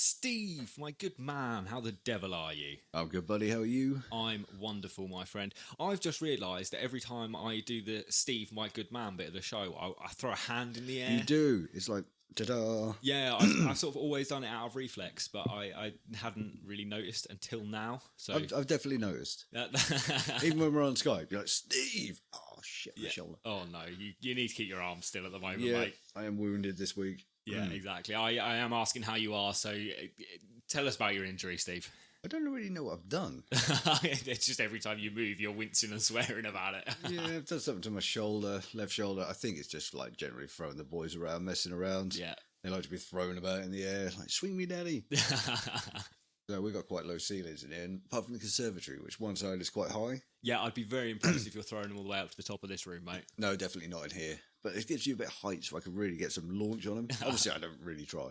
Steve, my good man, how the devil are you? I'm good, buddy. How are you? I'm wonderful, my friend. I've just realised that every time I do the Steve, my good man bit of the show, I throw a hand in the air. You do. It's like, ta-da. Yeah, I've sort of always done it out of reflex, but I hadn't really noticed until now. So I've definitely noticed. Even when we're on Skype, you're like, Steve. Oh, shit, my shoulder. Oh, no, you need to keep your arm still at the moment, Yeah, mate. I am wounded this week. Yeah, exactly. I am asking how you are, so tell us about your injury, Steve. I don't really know what I've done. It's just every time you move, you're wincing and swearing about it. Yeah, I've done something to my shoulder, left shoulder. I think it's just like generally throwing the boys around, messing around. Yeah. They like to be thrown about in the air, like, swing me, daddy. So we've got quite low ceilings in here, and apart from the conservatory, which one side is quite high. Yeah, I'd be very impressed if you're throwing them all the way up to the top of this room, mate. No, definitely not in here. But it gives you a bit of height, so I can really get some launch on them. Obviously, I don't really try.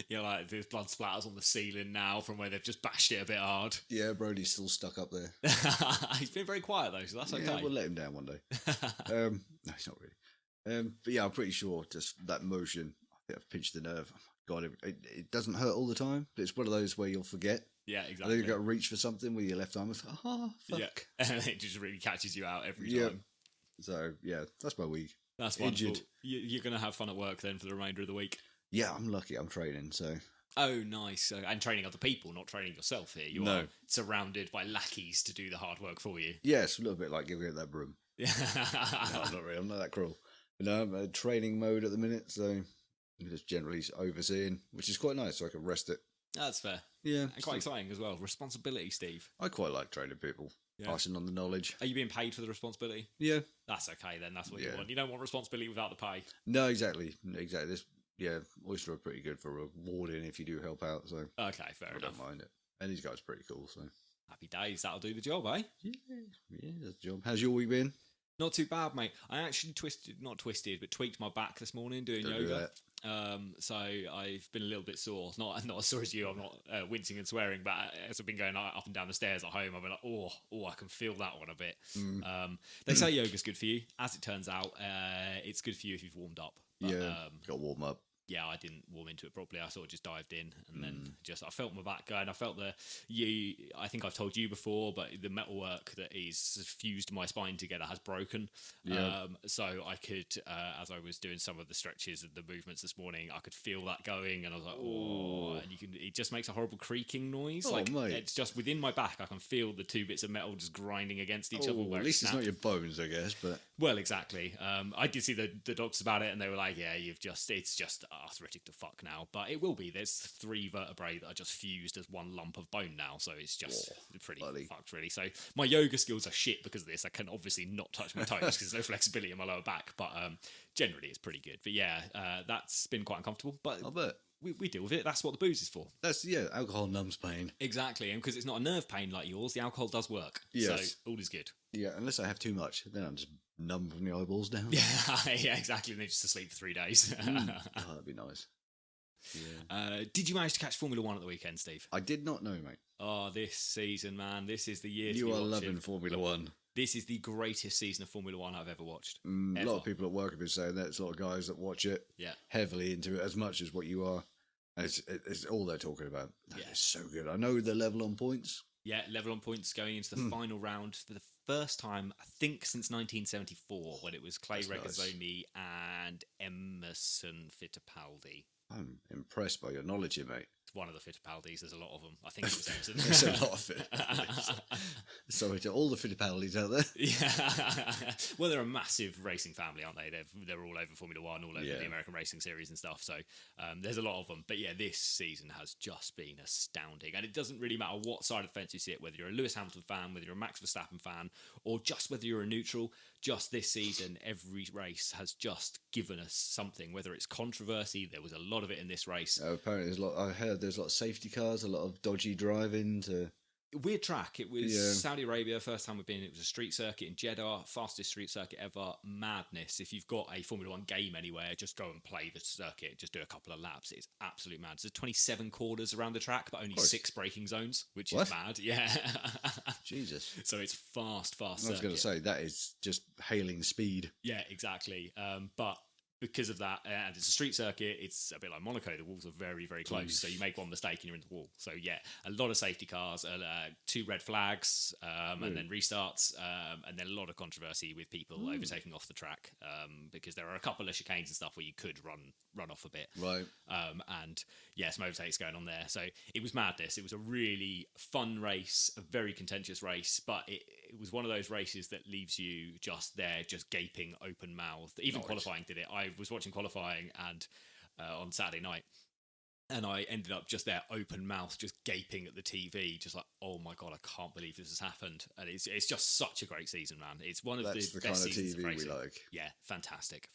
You're like, there's blood splatters on the ceiling now from where they've just bashed it a bit hard. Yeah, Brody's still stuck up there. He's been very quiet, though, so that's okay. Yeah, we'll let him down one day. No, he's not really. But yeah, I'm pretty sure just that motion, I think I've pinched the nerve. Oh my God, it doesn't hurt all the time, but it's one of those where you'll forget. Yeah, I exactly. think you've got to reach for something with your left arm. It's like, fuck. Yeah, and it just really catches you out every time. So, yeah, that's my week. That's wonderful. Injured. You're going to have fun at work then for the remainder of the week. Yeah, I'm lucky. I'm training, so. Oh, nice. And training other people, not training yourself here. You are surrounded by lackeys to do the hard work for you. Yeah, it's a little bit like giving it that broom. Yeah. No, not really. I'm not that cruel. But no, I'm in training mode at the minute, so I'm just generally overseeing, which is quite nice, so I can rest it. That's fair. Yeah. And quite exciting as well. Responsibility, Steve. I quite like training people, passing on the knowledge. Are you being paid for the responsibility? Yeah. That's okay then. That's what you want. You don't want responsibility without the pay. No, exactly. This, Oyster are pretty good for rewarding if you do help out, so. Okay, fair enough. I don't mind it. And these guys are pretty cool, so. Happy days. That'll do the job, eh? Yeah, that's the job. How's your week been? Not too bad, mate. I actually tweaked my back this morning doing yoga. So I've been a little bit sore. Not as sore as you. I'm not wincing and swearing, but as I've been going up and down the stairs at home, I've been like, oh, I can feel that one a bit. They say yoga's good for you. As it turns out, it's good for you if you've warmed up. But, got to warm up. Yeah, I didn't warm into it properly. I sort of just dived in and then I felt my back going. I felt I think I've told you before, but the metalwork that is fused my spine together has broken. Yeah. So I could, as I was doing some of the stretches and the movements this morning, I could feel that going and I was like, and it just makes a horrible creaking noise. Mate. It's just within my back. I can feel the two bits of metal just grinding against each other. At least it's not your bones, I guess, but. Well, exactly. I did see the doctors about it and they were like, yeah, it's just arthritic to fuck now, but it will be. There's 3 vertebrae that are just fused as one lump of bone now, so it's just pretty fucked, really. So my yoga skills are shit because of this. I can obviously not touch my toes because there's no flexibility in my lower back, but generally it's pretty good. But yeah, that's been quite uncomfortable, but I'll bet. We deal with it. That's what the booze is for. Alcohol numbs pain. Exactly, and because it's not a nerve pain like yours, the alcohol does work. Yes. So all is good. Yeah, unless I have too much, then I'm just numb from the eyeballs down. Yeah, exactly. And then just asleep for 3 days. That'd be nice. Yeah. Did you manage to catch Formula 1 at the weekend, Steve? I did not know, mate. Oh, this season, man. This is the year you to be are watching. loving Formula 1. This is the greatest season of Formula 1 I've ever watched. A lot of people at work have been saying that. There's a lot of guys that watch it heavily into it as much as what you are. And it's all they're talking about. It's so good. I know they're level on points. Yeah, level on points going into the final round for the first time, I think, since 1974, when it was Clay Regazzoni and Emerson Fittipaldi. I'm impressed by your knowledge here, mate. It's one of the Fittipaldis. There's a lot of them. I think it was Emerson. There's a lot of Fittipaldis. Sorry to all the Fittipaldis out there. Yeah. Well, they're a massive racing family, aren't they? They're all over Formula 1, all over the American racing series and stuff. So there's a lot of them. But yeah, this season has just been astounding. And it doesn't really matter what side of the fence you sit, whether you're a Lewis Hamilton fan, whether you're a Max Verstappen fan, or just whether you're a neutral. Just this season, every race has just given us something, whether it's controversy. There was a lot of it in this race. Apparently, I heard there's a lot of safety cars, a lot of dodgy driving to... Weird track. It was Saudi Arabia, first time we've been. It was a street circuit in Jeddah, fastest street circuit ever. Madness. If you've got a Formula 1 game anywhere, just go and play the circuit. Just do a couple of laps. It's absolute mad. There's 27 corners around the track, but only 6 braking zones, which is mad. Yeah. Jesus. So it's fast I was going to say, that is just hailing speed. Yeah, exactly. But because of that, and it's a street circuit, it's a bit like Monaco. The walls are very, very close. So you make one mistake and you're in the wall. So yeah, a lot of safety cars, 2 red flags, and then restarts, and then a lot of controversy with people overtaking off the track, because there are a couple of chicanes and stuff where you could run off a bit. Right. And yeah, some overtakes going on there. So it was madness. It was a really fun race, a very contentious race, but it was one of those races that leaves you just there, just gaping, open mouthed. Even qualifying did it. I was watching qualifying and on Saturday night, and I ended up just there, open mouth, just gaping at the TV, just like, oh my God, I can't believe this has happened. And it's just such a great season, man. It's one of the best kind of seasons TV of racing. we like. Yeah, fantastic.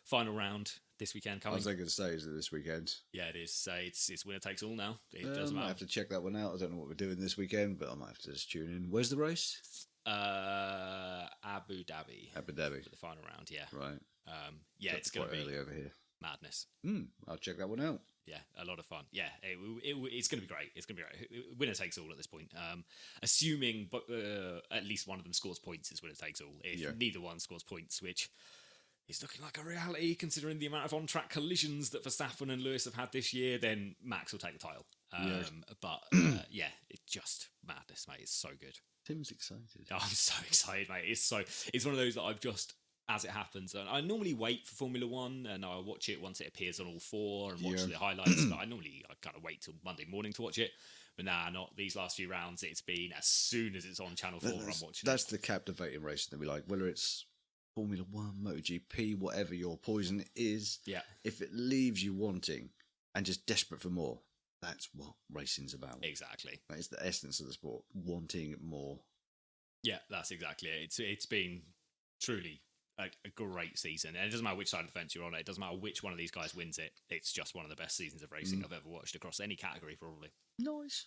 Final round this weekend coming. I was going to say, is it this weekend? Yeah, it is. So it's winner takes all now. It doesn't I matter. might have to check that one out. I don't know what we're doing this weekend, but I might have to just tune in. Where's the race? Abu Dhabi. Abu Dhabi. For the final round, yeah. Right. Yeah, it's going to be early over here. Madness. I'll check that one out. Yeah, a lot of fun. Yeah, it's going to be great. It's going to be great. Winner takes all at this point. Assuming at least one of them scores points is winner takes all. If neither one scores points, which is looking like a reality considering the amount of on-track collisions that Verstappen and Lewis have had this year, then Max will take the title. But yeah, it's just madness, mate. It's so good. Tim's excited. Oh, I'm so excited, mate. It's one of those that I've just, as it happens, and I normally wait for Formula One and I watch it once it appears on all 4 and watch the highlights. But I kind of wait till Monday morning to watch it. But not these last few rounds. It's been as soon as it's on Channel 4, I'm watching That's the captivating racing that we like, whether it's Formula One, MotoGP, whatever your poison is. Yeah. If it leaves you wanting and just desperate for more, that's what racing's about. Exactly. That is the essence of the sport, wanting more. Yeah, that's exactly it. It's been truly a great season. And it doesn't matter which side of the fence you're on. It doesn't matter which one of these guys wins it. It's just one of the best seasons of racing I've ever watched across any category, probably. Nice.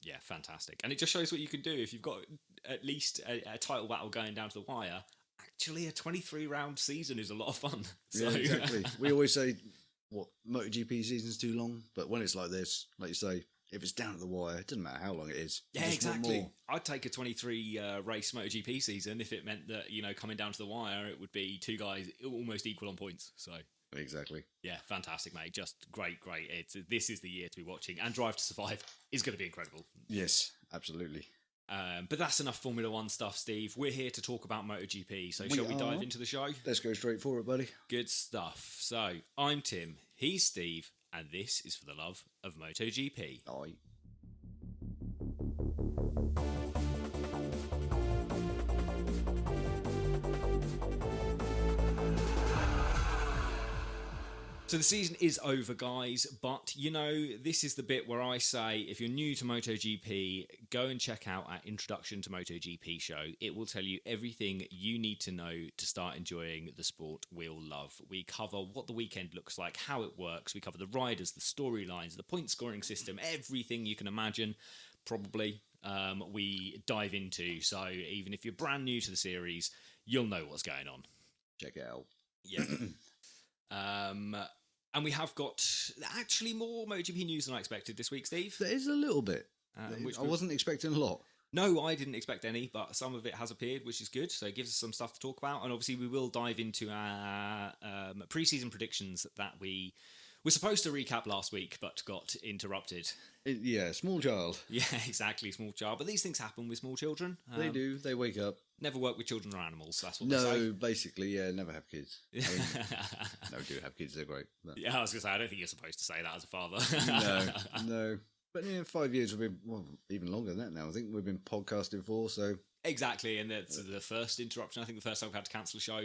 Yeah, fantastic. And it just shows what you can do if you've got at least a title battle going down to the wire. Actually, a 23-round season is a lot of fun. So. Yeah, exactly. We always say, MotoGP season's too long, but when it's like this, like you say, if it's down to the wire, it doesn't matter how long it is. Yeah, exactly. I'd take a 23 race MotoGP season if it meant that, coming down to the wire, it would be 2 guys almost equal on points. So exactly. Yeah, fantastic, mate. Just great. This is the year to be watching, and Drive to Survive is going to be incredible. Yes, absolutely. But that's enough Formula One stuff, Steve. We're here to talk about MotoGP. So shall we dive into the show? Let's go straight for it, buddy. Good stuff. So I'm Tim, he's Steve, and this is for the love of MotoGP. Aye. So the season is over, guys, but this is the bit where I say, if you're new to MotoGP, go and check out our Introduction to MotoGP show. It will tell you everything you need to know to start enjoying the sport we'll love. We cover what the weekend looks like, how it works. We cover the riders, the storylines, the point scoring system, everything you can imagine, probably, we dive into. So even if you're brand new to the series, you'll know what's going on. Check it out. Yeah. And we have got actually more MotoGP news than I expected this week, Steve. There is a little bit. I wasn't expecting a lot. No, I didn't expect any, but some of it has appeared, which is good. So it gives us some stuff to talk about. And obviously we will dive into our preseason predictions that we were supposed to recap last week, but got interrupted. Small child. Yeah, exactly, small child. But these things happen with small children. They do. They wake up. Never work with children or animals. That's what they say. No, basically, never have kids. No, do have kids. They're great. But. Yeah, I was going to say, I don't think you're supposed to say that as a father. No. But 5 years, we've been, even longer than that now. I think we've been podcasting for, so... Exactly, and that's the first interruption. I think the first time we've had to cancel a show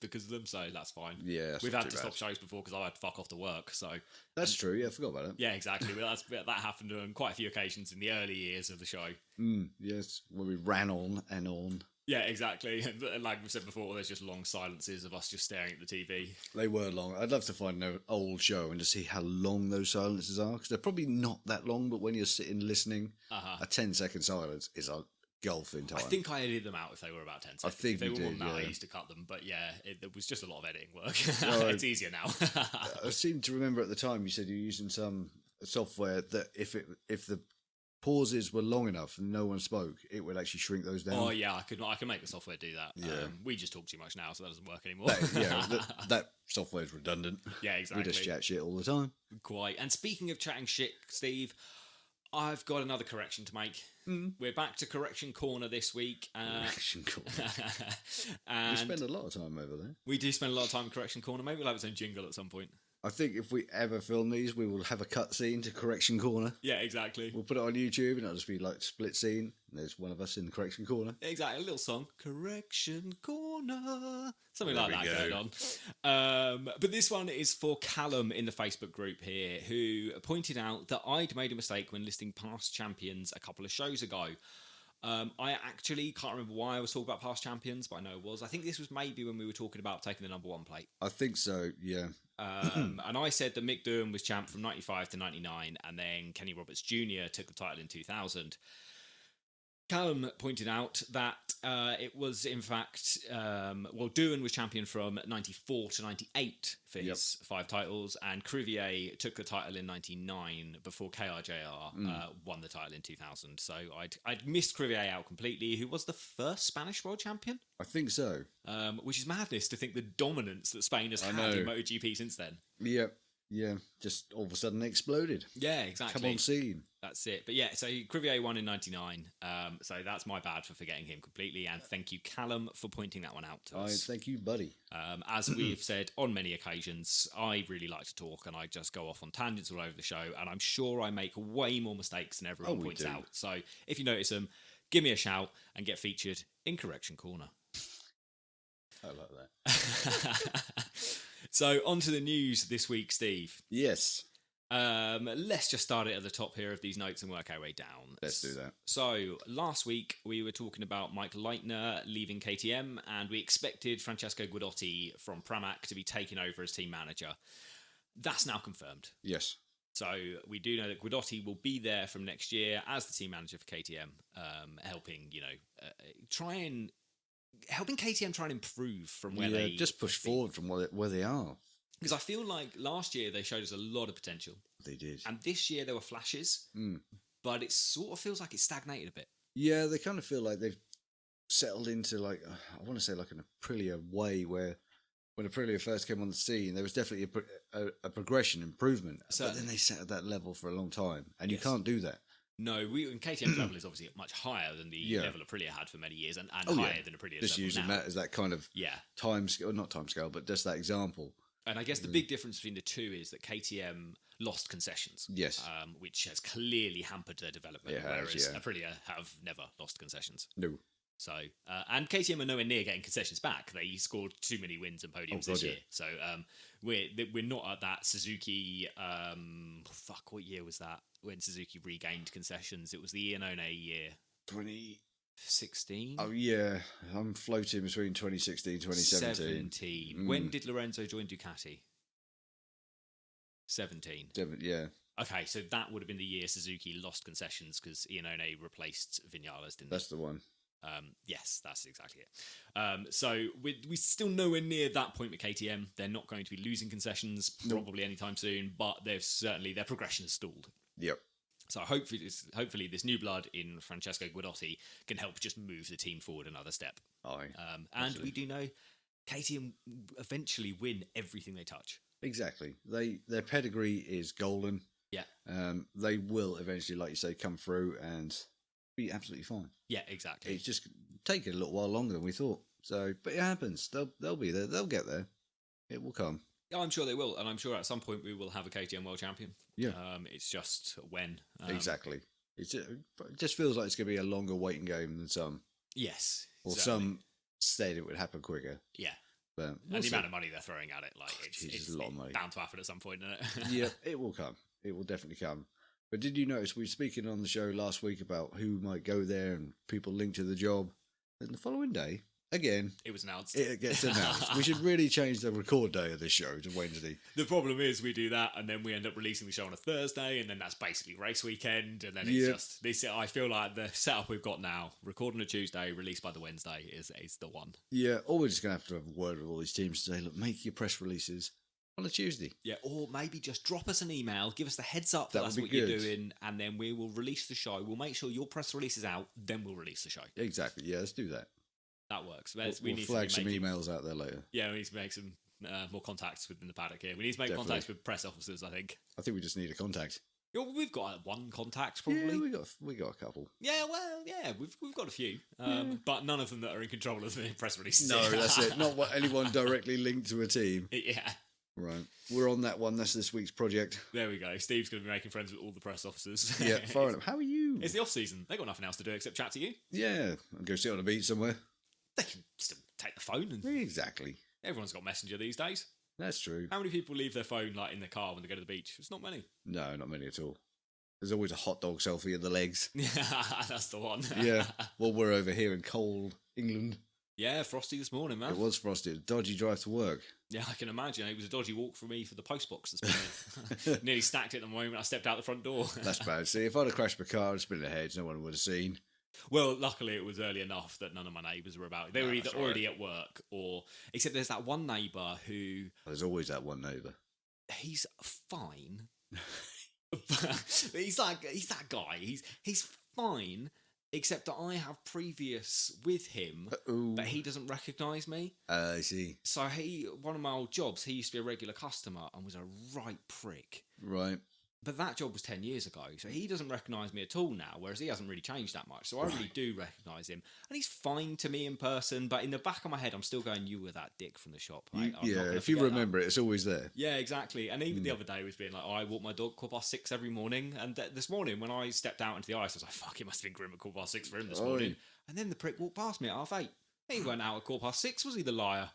because of them, so that's fine. Yeah, we've had to stop shows before because I had to fuck off to work. So that's true. Yeah, I forgot about it. Yeah, exactly. But that happened on quite a few occasions in the early years of the show. Yes, when we ran on and on. Yeah, exactly. And like we said before, there's just long silences of us just staring at the TV. They were long. I'd love to find an old show and to see how long those silences are, because they're probably not that long, but when you're sitting listening, a 10-second silence is a gulf in time. I think I edited them out if they were about 10 seconds. I think if they were more than that, I used to cut them. But yeah, it was just a lot of editing work. It's easier now. I seem to remember at the time you said you're using some software that if the pauses were long enough and no one spoke, it would actually shrink those down. Oh yeah, I can make the software do that. Yeah. We just talk too much now, so that doesn't work anymore. That software is redundant. Yeah, exactly. We just chat shit all the time. Quite. And speaking of chatting shit, Steve, I've got another correction to make. We're back to Correction Corner this week. Correction Corner. And we spend a lot of time over there. We do spend a lot of time in Correction Corner. Maybe we'll have its own jingle at some point. I think if we ever film these, we will have a cut scene to Correction Corner. Yeah, exactly. We'll put it on YouTube and it'll just be like split scene. And there's one of us in the Correction Corner. Exactly, a little song. Correction Corner. Something There like we that go. going on. But this one is for Callum in the Facebook group here, who pointed out that I'd made a mistake when listing past champions a couple of shows ago. I actually can't remember why I was talking about past champions, but I know it was. I think this was maybe when we were talking about taking the number 1 plate. I think so, yeah. And I said that Mick Doohan was champ from 95 to 99, and then Kenny Roberts Jr. took the title in 2000. Callum pointed out that it was, in fact, Doohan was champion from 94 to 98 for his 5 titles, and Crivier took the title in 99 before KRJR won the title in 2000. So I'd missed Crivier out completely, who was the first Spanish world champion. I think so. Which is madness to think the dominance that Spain has had in MotoGP since then. Yep. Yeah, just all of a sudden exploded. Yeah, exactly. Come on scene. That's it. But yeah, so Crivier won in 99. So that's my bad for forgetting him completely. And thank you, Callum, for pointing that one out to us. Thank you, buddy. As we've said on many occasions, I really like to talk and I just go off on tangents all over the show. And I'm sure I make way more mistakes than everyone points out. So if you notice them, give me a shout and get featured in Correction Corner. I like that. So, on to the news this week, Steve. Yes. Let's just start it at the top here of these notes and work our way down. Let's do that. So, last week we were talking about Mike Leitner leaving KTM, and we expected Francesco Guidotti from Pramac to be taken over as team manager. That's now confirmed. Yes. So, we do know that Guidotti will be there from next year as the team manager for KTM, helping KTM try and improve from where they just push forward from where they are. Because I feel like last year they showed us a lot of potential. They did. And this year there were flashes, but it sort of feels like it's stagnated a bit. Yeah, they kind of feel like they've settled into I want to say like an Aprilia way, where when Aprilia first came on the scene, there was definitely a progression, improvement. Certainly. But then they sat at that level for a long time, and you can't do that. No, and KTM's level is obviously much higher than the level Aprilia had for many years, and higher than Aprilia's just level using now. that as that kind of time scale, not time scale, but just that example. And I guess the big difference between the two is that KTM lost concessions, which has clearly hampered their development, whereas Aprilia have never lost concessions. No. So, and KTM are nowhere near getting concessions back. They scored too many wins and podiums this year. So, we're not at that Suzuki. What year was that when Suzuki regained concessions? It was the Iannone year, 2016. Oh yeah, I'm floating between 2016 and 2017. When did Lorenzo join Ducati? 17. Yeah. Okay, so that would have been the year Suzuki lost concessions because Iannone replaced Vinales, didn't That's the one. Yes, that's exactly it. So we're still nowhere near that point with KTM. They're not going to be losing concessions probably anytime soon, but their progression has stalled. Yep. So hopefully this new blood in Francesco Guidotti can help just move the team forward another step. And we do know KTM eventually win everything they touch. Exactly. Their pedigree is golden. Yeah. They will eventually, like you say, come through and be absolutely fine. Yeah, exactly. It's just taken a little while longer than we thought. So, but it happens. They'll be there. They'll get there. It will come. Yeah, I'm sure they will, and I'm sure at some point we will have a KTM world champion. Yeah. It's just when. Exactly. It just feels like it's going to be a longer waiting game than some. Yes. Or certainly. Some said it would happen quicker. Yeah. But and the amount of money they're throwing at it, it's a lot of money. Bound to happen at some point, isn't it? Yeah, it will come. It will definitely come. But did you notice we were speaking on the show last week about who might go there and people linked to the job? And the following day, again, it was announced. It gets announced. We should really change the record day of this show to Wednesday. The problem is we do that and then we end up releasing the show on a Thursday and then that's basically race weekend and then it's just this. I feel like the setup we've got now, record on a Tuesday, released by the Wednesday, is the one. Yeah, or we're just going to have a word with all these teams to say, look, make your press releases on a Tuesday. Yeah, or maybe just drop us an email, give us the heads up That that's would what be you're good. doing, and then we will release the show. We'll make sure your press release is out, then we'll release the show. Exactly. Yeah, let's do that. That works. We'll flag some emails out there later. Yeah, we need to make some more contacts within the paddock here. We need to make contacts with press officers, I think. I think we just need a contact. We've got one contact, probably. Yeah, we got a couple. Yeah, well, yeah, we've got a few, but none of them that are in control of the press releases. No, that's it. Not anyone directly linked to a team. Yeah. Right. We're on that one. That's this week's project. There we go. Steve's going to be making friends with all the press officers. Yeah, far enough. How are you? It's the off-season. They've got nothing else to do except chat to you. Yeah, and go sit on a beach somewhere. They can still take the phone. And Exactly. everyone's got Messenger these days. That's true. How many people leave their phone like in the car when they go to the beach? It's not many. No, not many at all. There's always a hot dog selfie of the legs. Yeah, that's the one. Yeah. Well, we're over here in cold England. Yeah, frosty this morning, man. It was frosty. Dodgy drive to work. Yeah, I can imagine. It was a dodgy walk for me for the post box this morning. Nearly stacked it the moment I stepped out the front door. That's bad. See, if I'd have crashed my car and split a hedge, no one would have seen. Well, luckily it was early enough that none of my neighbours were about. They were either already at work or... Except there's that one neighbour who... There's always that one neighbour. He's fine. he's that guy. He's fine, except that I have previous with him, but he doesn't recognise me. I see. So one of my old jobs, he used to be a regular customer and was a right prick. Right. But that job was 10 years ago, so he doesn't recognise me at all now, whereas he hasn't really changed that much. So I really do recognise him. And he's fine to me in person, but in the back of my head, I'm still going, you were that dick from the shop. Right? Yeah, if you remember it, it's always there. Yeah, exactly. And even the other day, he was being like, I walk my dog 6:15 every morning. And this morning, when I stepped out into the ice, I was like, fuck, it must have been grim at 6:15 for him this morning. And then the prick walked past me at 8:30. He went out at 6:15, was he the liar?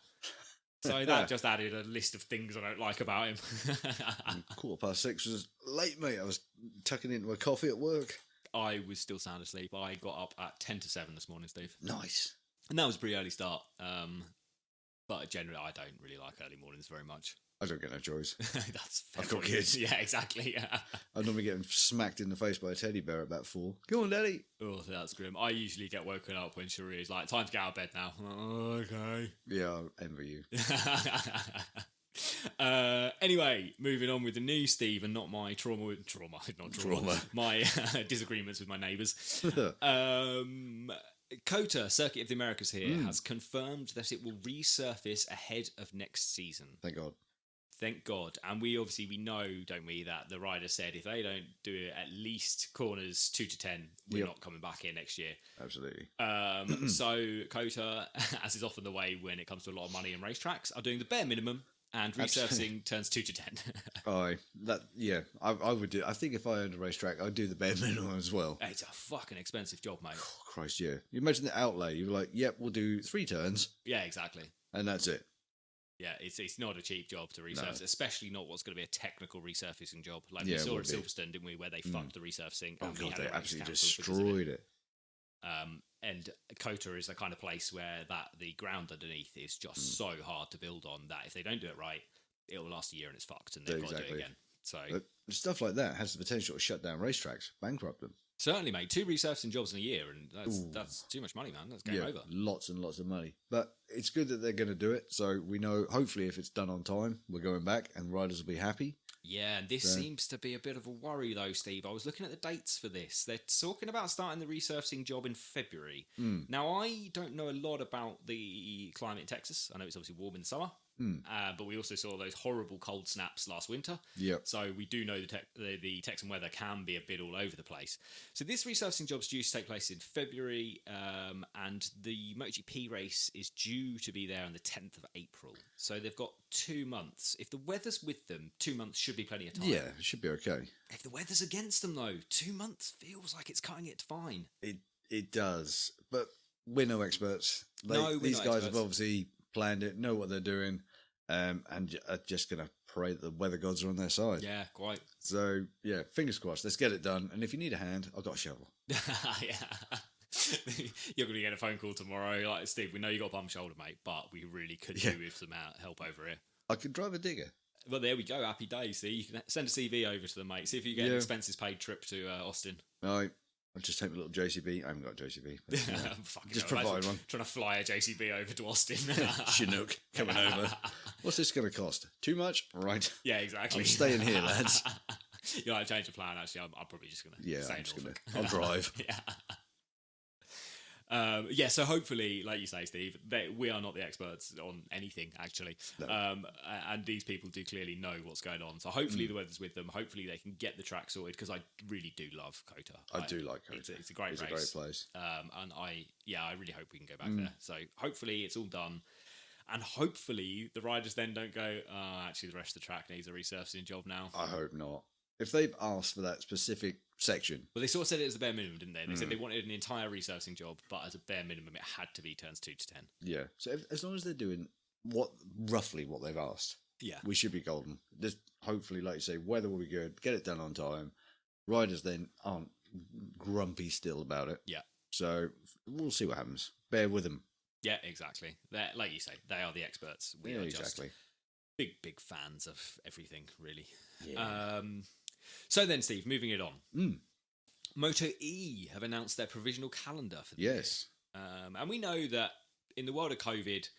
So that just added a list of things I don't like about him. 6:15 was late, mate. I was tucking into a coffee at work. I was still sound asleep. I got up at 7:50 this morning, Steve. Nice. And that was a pretty early start. But generally, I don't really like early mornings very much. I don't get no choice. That's I've got kids. Yeah, exactly. I'm normally getting smacked in the face by a teddy bear at about 4. Go on, Daddy. Oh, that's grim. I usually get woken up when Cherie is like, time to get out of bed now. Oh, okay. Yeah, I envy you. Anyway, moving on with the news, Steve, and not my trauma, my disagreements with my neighbours. COTA, Circuit of the Americas here, has confirmed that it will resurface ahead of next season. Thank God. Thank God. And we know, don't we, that the rider said if they don't do at least corners 2 to 10, we're not coming back here next year. Absolutely. So COTA, as is often the way when it comes to a lot of money in racetracks, are doing the bare minimum, and resurfacing turns 2 to 10. I would do. I think if I owned a racetrack, I'd do the bare minimum as well. It's a fucking expensive job, mate. Oh, Christ, yeah. You imagine the outlay. You're like, yep, we'll do 3 turns. Yeah, exactly. And that's it. Yeah, it's not a cheap job to resurface, especially not what's going to be a technical resurfacing job. Like we saw at Silverstone, didn't we, where they fucked the resurfacing. Oh, God, they absolutely destroyed it. And COTA is the kind of place where the ground underneath is just so hard to build on that if they don't do it right, it will last a year and it's fucked, and they've got to do it again. So stuff like that has the potential to shut down racetracks, bankrupt them. Certainly, mate. 2 resurfacing jobs in a year, and that's too much money, man. That's game over. Lots and lots of money. But it's good that they're going to do it. So we know, hopefully, if it's done on time, we're going back and riders will be happy. Yeah, and this seems to be a bit of a worry, though, Steve. I was looking at the dates for this. They're talking about starting the resurfacing job in February. Now, I don't know a lot about the climate in Texas. I know it's obviously warm in the summer. But we also saw those horrible cold snaps last winter. Yep. So we do know the Texan weather can be a bit all over the place. So this resurfacing job is due to take place in February, and the MotoGP race is due to be there on the 10th of April. So they've got 2 months. If the weather's with them, 2 months should be plenty of time. Yeah, it should be okay. If the weather's against them, though, 2 months feels like it's cutting it fine. It does. But we're no experts. These guys have obviously planned it, know what they're doing, and are just going to pray that the weather gods are on their side. Yeah, quite. So, yeah, fingers crossed. Let's get it done. And if you need a hand, I've got a shovel. Yeah. You're going to get a phone call tomorrow. Like, Steve, we know you got a bum shoulder, mate, but we really could do with some help over here. I could drive a digger. Well, there we go. Happy days. See, you can send a CV over to them, mate. See if you get an expenses paid trip to Austin. All right. I'll just take my little JCB. I haven't got a JCB. But, just hell, provide one. Trying to fly a JCB over to Austin. Chinook coming over. What's this going to cost? Too much? Right. Yeah, exactly. I'm staying here, lads. Yeah, I changed the plan. Actually, I'm probably just going to. Yeah, I'm just going to. I'll drive. Yeah. So hopefully, like you say, Steve, we are not the experts on anything, actually. No. And these people do clearly know what's going on. So hopefully the weather's with them. Hopefully they can get the track sorted, because I really do love COTA. I do like COTA. It's a great race. It's a great place. And I really hope we can go back there. So hopefully it's all done. And hopefully the riders then don't go, actually the rest of the track needs a resurfacing job now. I hope not. If they've asked for that specific section. Well, they sort of said it as the bare minimum, didn't they? They said they wanted an entire resurfacing job, but as a bare minimum, it had to be turns 2 to 10. Yeah. So as long as they're doing roughly what they've asked, we should be golden. Just hopefully, like you say, weather will be good. Get it done on time. Riders then aren't grumpy still about it. Yeah. So we'll see what happens. Bear with them. Yeah, exactly. They're, like you say, they are the experts. We are just big fans of everything, really. Yeah. So then, Steve, moving it on. MotoE have announced their provisional calendar for the year. And we know that in the world of COVID,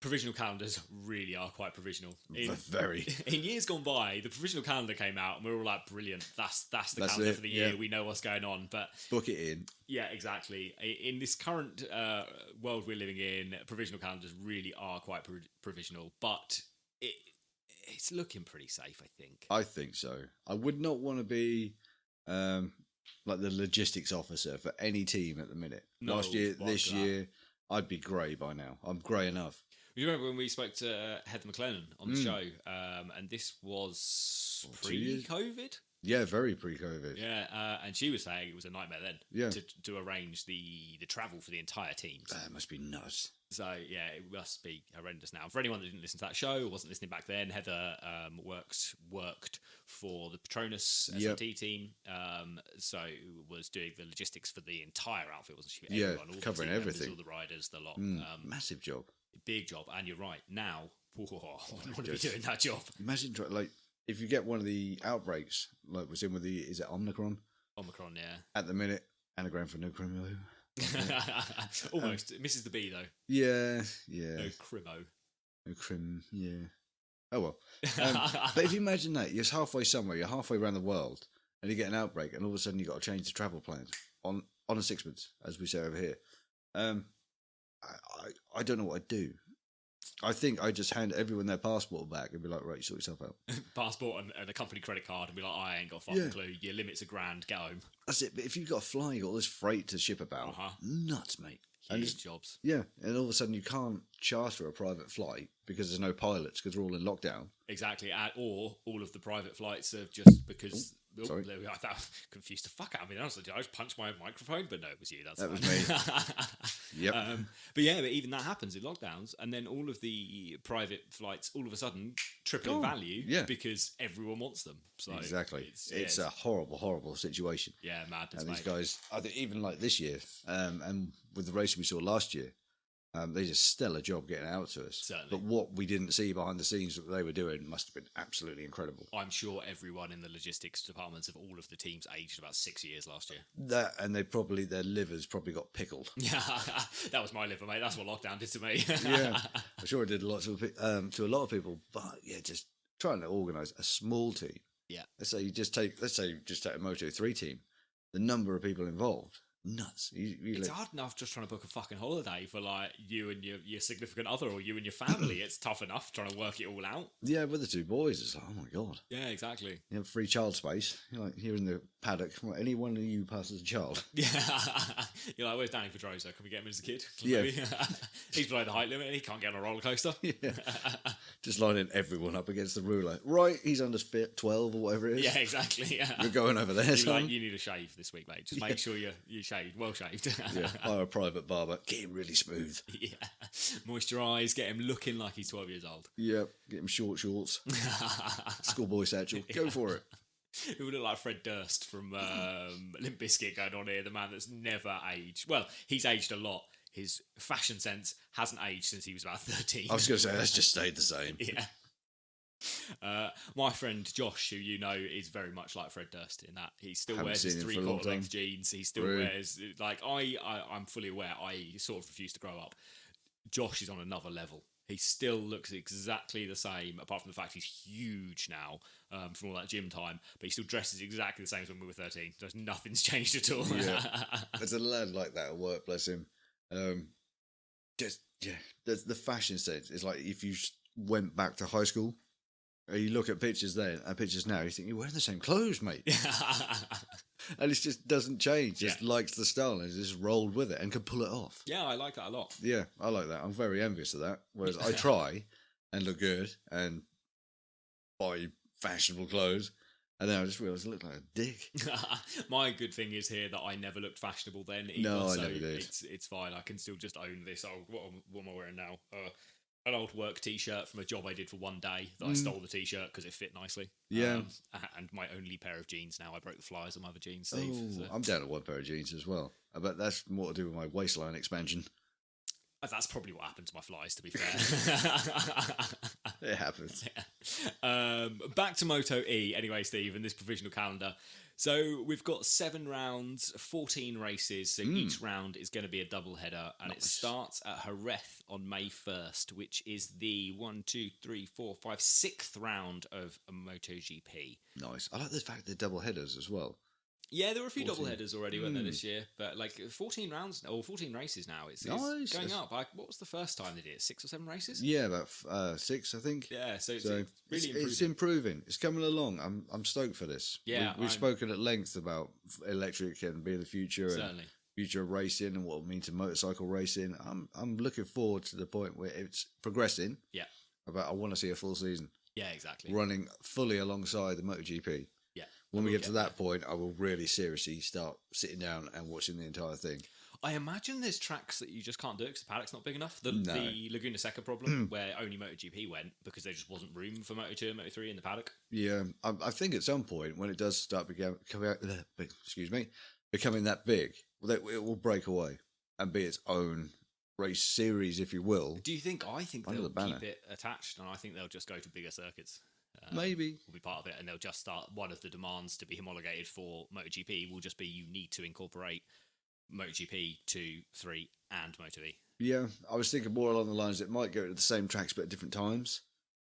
provisional calendars really are quite provisional. Very. In years gone by, the provisional calendar came out and we were all like, brilliant, that's the calendar for the year. We know what's going on. But book it in. Yeah, exactly. In this current world we're living in, provisional calendars really are quite provisional, but it's looking pretty safe, I think. I think so. I would not want to be like the logistics officer for any team at the minute. Last year, this year, I'd be grey by now. I'm grey enough. You remember when we spoke to Heather McLennan on the show, and this was pre-COVID? Yeah, very pre-COVID. Yeah, and she was saying it was a nightmare then to arrange the travel for the entire team. That must be nuts. So, yeah, it must be horrendous now. For anyone that didn't listen to that show or wasn't listening back then, Heather worked for the Petronas SMT team, so was doing the logistics for the entire outfit, wasn't she? Everyone, all covering the everything. Members, all the riders, the lot. Massive job. Big job. And you're right. Now, I wouldn't want to be doing that job. Imagine, like, if you get one of the outbreaks, like was in with is it Omicron? Omicron, yeah. At the minute, anagram for no crimo. Almost. Misses the B, though. Yeah. No crimo. No crim, yeah. Oh, well. But if you imagine that, you're halfway somewhere, you're halfway around the world, and you get an outbreak, and all of a sudden you've got to change the travel plans on a sixpence, as we say over here. I don't know what I'd do. I think I just hand everyone their passport back and be like, right, you sort yourself out. Passport and a company credit card and be like, I ain't got a fucking clue. Your limit's $1,000, get home. That's it. But if you've got to fly, you've got all this freight to ship about. Nuts, mate. Huge jobs. Yeah. And all of a sudden you can't charter a private flight because there's no pilots because we're all in lockdown. Exactly. Or all of the private flights are just because... Sorry. That confused the fuck out of me. Honestly, I just punched my microphone, but no, it was you. That was me. Yep. But even that happens in lockdowns, and then all of the private flights all of a sudden triple in value because everyone wants them. So exactly. It's a horrible situation. Yeah, madness. And these guys, I think even like this year, and with the race we saw last year, they did a stellar job getting out to us. Certainly. But what we didn't see behind the scenes that they were doing must have been absolutely incredible. I'm sure everyone in the logistics departments of all of the teams aged about 6 years last year. That, and their livers probably got pickled. Yeah, that was my liver, mate. That's what lockdown did to me. Yeah, I'm sure it did a lot to a lot of people. But yeah, just trying to organise a small team. Yeah. Let's say you just take a Moto3 team. The number of people involved. Nuts. It's hard enough just trying to book a fucking holiday for like you and your significant other or you and your family. It's tough enough trying to work it all out. Yeah, with the two boys, it's like, oh my god. Yeah, exactly. You have free child space. You're like here in the paddock. Well, any one of you passes a child. Yeah. You're like, where's Danny Pedrosa? Can we get him as a kid? Yeah. He's below the height limit and he can't get on a roller coaster. Yeah. Just lining everyone up against the ruler. Right, he's under 12 or whatever it is. Yeah, exactly. Yeah. You're going over there, son. Like, you need a shave this week, mate. Just make sure you're shaved, well shaved. Yeah, hire a private barber. Get him really smooth. Yeah. Moisturise, get him looking like he's 12 years old. Yeah, get him short shorts. Schoolboy satchel. Go for it. It would look like Fred Durst from Limp Bizkit going on here, the man that's never aged. Well, he's aged a lot. His fashion sense hasn't aged since he was about 13. I was going to say, that's just stayed the same. Yeah. My friend Josh, who you know, is very much like Fred Durst in that he still Haven't wears his seen him for a long 3/4 time. length jeans. He still Really? wears I'm fully aware. I sort of refuse to grow up. Josh is on another level. He still looks exactly the same, apart from the fact he's huge now from all that gym time. But he still dresses exactly the same as when we were 13. There's nothing's changed at all. Yeah. There's a lad like that at work, bless him. There's the fashion sense. It's like if you went back to high school, and you look at pictures then and pictures now, you think you're wearing the same clothes, mate. And it just doesn't change. Just likes the style and just rolled with it and can pull it off. Yeah, I like that a lot. Yeah, I like that. I'm very envious of that. Whereas I try and look good and buy fashionable clothes, and then I just realise I look like a dick. My good thing is here that I never looked fashionable then either, No, I so never did. It's fine. I can still just own this. What am I wearing now? An old work t-shirt from a job I did for one day that I stole the t-shirt because it fit nicely. Yeah. And my only pair of jeans now. I broke the flies on my other jeans, Oh, Steve. So. I'm down to one pair of jeans as well. But that's more to do with my waistline expansion. That's probably what happened to my flies, to be fair. It happens. Yeah. Back to MotoE anyway, Steve, and this provisional calendar. So we've got 7 rounds, 14 races. So each round is going to be a double header, and it starts at Jerez on May 1st, which is the 6th round of a MotoGP. Nice. I like the fact they're double headers as well. Yeah, there were a few 14. double headers already, weren't there, this year? But like 14 rounds, or 14 races now. It's Nice. going up. What was the first time they did it? 6 or 7 races? Yeah, about 6, I think. Yeah, so it's So really improving. it's improving. It's coming along. I'm stoked for this. Yeah, we've spoken at length about electric and being the future Certainly. and future of racing and what it means to motorcycle racing. I'm looking forward to the point where it's progressing. Yeah. But I want to see a full season. Yeah, exactly. Running fully alongside the MotoGP. Yeah. When we get to that point, I will really seriously start sitting down and watching the entire thing. I imagine there's tracks that you just can't do because the paddock's not big enough. The Laguna Seca problem, where only MotoGP went because there just wasn't room for Moto2 and Moto3 in the paddock. Yeah, I think at some point when it does start becoming that big, it will break away and be its own race series, if you will. Do you think? I think Under they'll the banner. keep it attached, and I think they'll just go to bigger circuits. Maybe. Will be part of it, and they'll just start. One of the demands to be homologated for MotoGP will just be you need to incorporate MotoGP 2, 3, and MotoE. Yeah, I was thinking more along the lines it might go to the same tracks but at different times.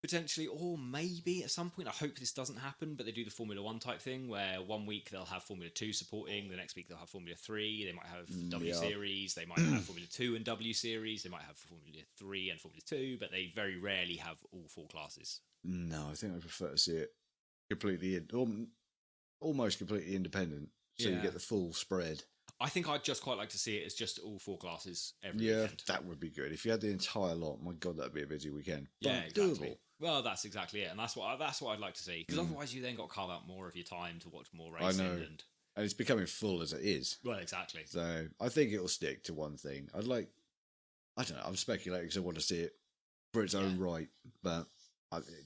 Potentially, or maybe at some point, I hope this doesn't happen, but they do the Formula 1 type thing where 1 week they'll have Formula 2 supporting, the next week they'll have Formula 3, they might have W Series, they might have Formula 2 and W Series, they might have Formula 3 and Formula 2, but they very rarely have all 4 classes. No, I think I prefer to see it completely, almost completely independent, so you get the full spread. I think I'd just quite like to see it as just all 4 classes every Yeah, weekend. that would be good. If you had the entire lot, my God, that'd be a busy weekend. Yeah, But exactly. doable. Well, that's exactly it, and that's what I'd like to see. Because otherwise, you then got to carve out more of your time to watch more racing. I know. And it's becoming full as it is. Well, exactly. So I think it'll stick to one thing. I don't know, I'm speculating because I want to see it for its own right, but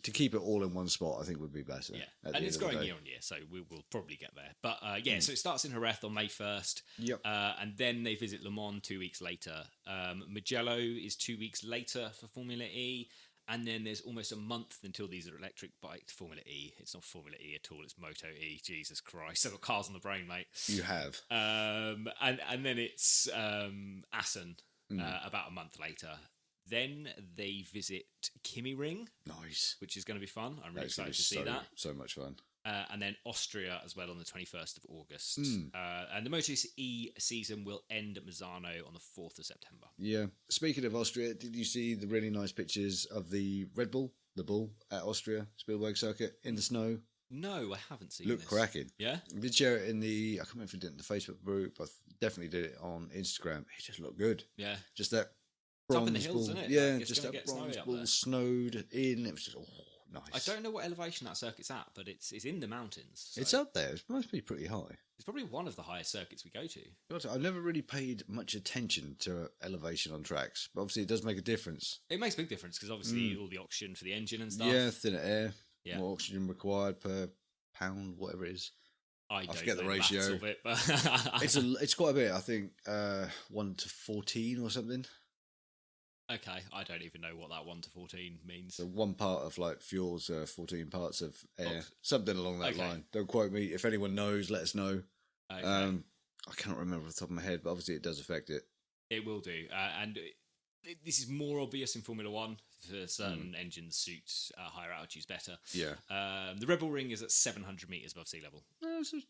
to keep it all in one spot, I think would be better. Yeah, and it's growing year on year, so we will probably get there. But so it starts in Jerez on May 1st. Yep. And then they visit Le Mans 2 weeks later. Mugello is 2 weeks later for Formula E. And then there's almost a month until these are electric bike Formula E. It's not Formula E at all. It's MotoE. Jesus Christ. I've got cars on the brain, mate. You have. And then it's Assen about a month later. Then they visit Kimi Ring. Nice. Which is going to be fun. I'm really excited to see that. So much fun. And then Austria as well on the 21st of August. And the MotoE season will end at Misano on the 4th of September. Yeah. Speaking of Austria, did you see the really nice pictures of the Red Bull, the Bull at Austria Spielberg circuit in the snow? No, I haven't seen Looked this. cracking. Yeah? I did share it in I can't remember if I did it in the Facebook group. I definitely did it on Instagram. It just looked good. Yeah. Just that It's bronze up in the hills, bull. isn't it? Yeah, Like, it's just gonna that get snowy bronze up bull there. snowed in. It was just, nice. I don't know what elevation that circuit's at, but it's in the mountains. So It's up there. It must be pretty high. it's probably one of the highest circuits we go to. I've never really paid much attention to elevation on tracks, but obviously it does make a difference. It makes a big difference because obviously all the oxygen for the engine and stuff. Yeah, thinner air, Yeah. more oxygen required per pound, whatever it is. I don't forget the know ratio. maths of it, but It's quite a bit. I think 1 to 14 or something. Okay, I don't even know what that 1 to 14 means. So 1 part of like fuel's 14 parts of air, Oh. something along that line. Don't quote me. If anyone knows, let us know. Okay. I can't remember off the top of my head, but obviously it does affect it. It will do, and this is more obvious in Formula One. For certain engines suit higher altitudes better. Yeah. The Red Bull Ring is at 700 meters above sea level. So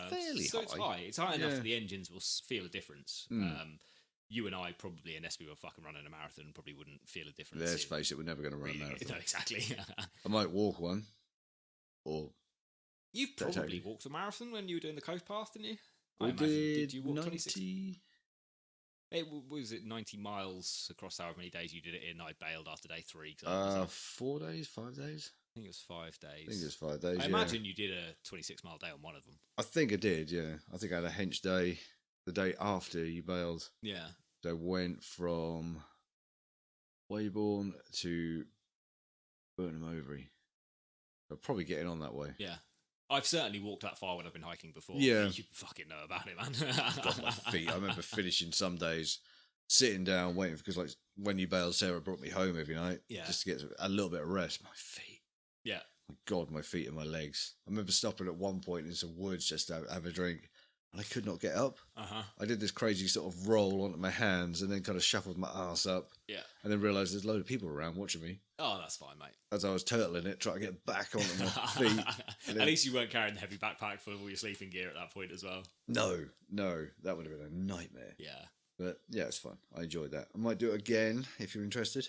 fairly so high. It's high. It's high enough that the engines will feel a difference. You and I probably, unless we were fucking running a marathon, probably wouldn't feel a difference. Let's face it, we're never going to run a marathon. No, exactly. I might walk one. Or You've probably walked a marathon when you were doing the coast path, didn't you? Did you walk 90? Was it 90 miles across however many days you did it in? I bailed after day 3. 4 days, 5 days? I think it was 5 days. I think it was 5 days, I imagine you did a 26-mile day on one of them. I think I did, yeah. I think I had a hench day the day after you bailed. Yeah. So I went from Weybourne to Burnham Overy. I'm probably getting on that way. Yeah. I've certainly walked that far when I've been hiking before. Yeah. You fucking know about it, man. Got my feet. I remember finishing some days, sitting down, waiting, because like when you bailed, Sarah brought me home every night just to get a little bit of rest. My feet. Yeah. My God, my feet and my legs. I remember stopping at one point in some woods just to have a drink, and I could not get up. I did this crazy sort of roll onto my hands and then kind of shuffled my ass up. Yeah. And then realised there's a load of people around watching me. Oh, that's fine, mate. As I was turtling it, trying to get back onto my feet. At least you weren't carrying the heavy backpack full of all your sleeping gear at that point as well. No, that would have been a nightmare. Yeah. But yeah, it's fun. I enjoyed that. I might do it again if you're interested.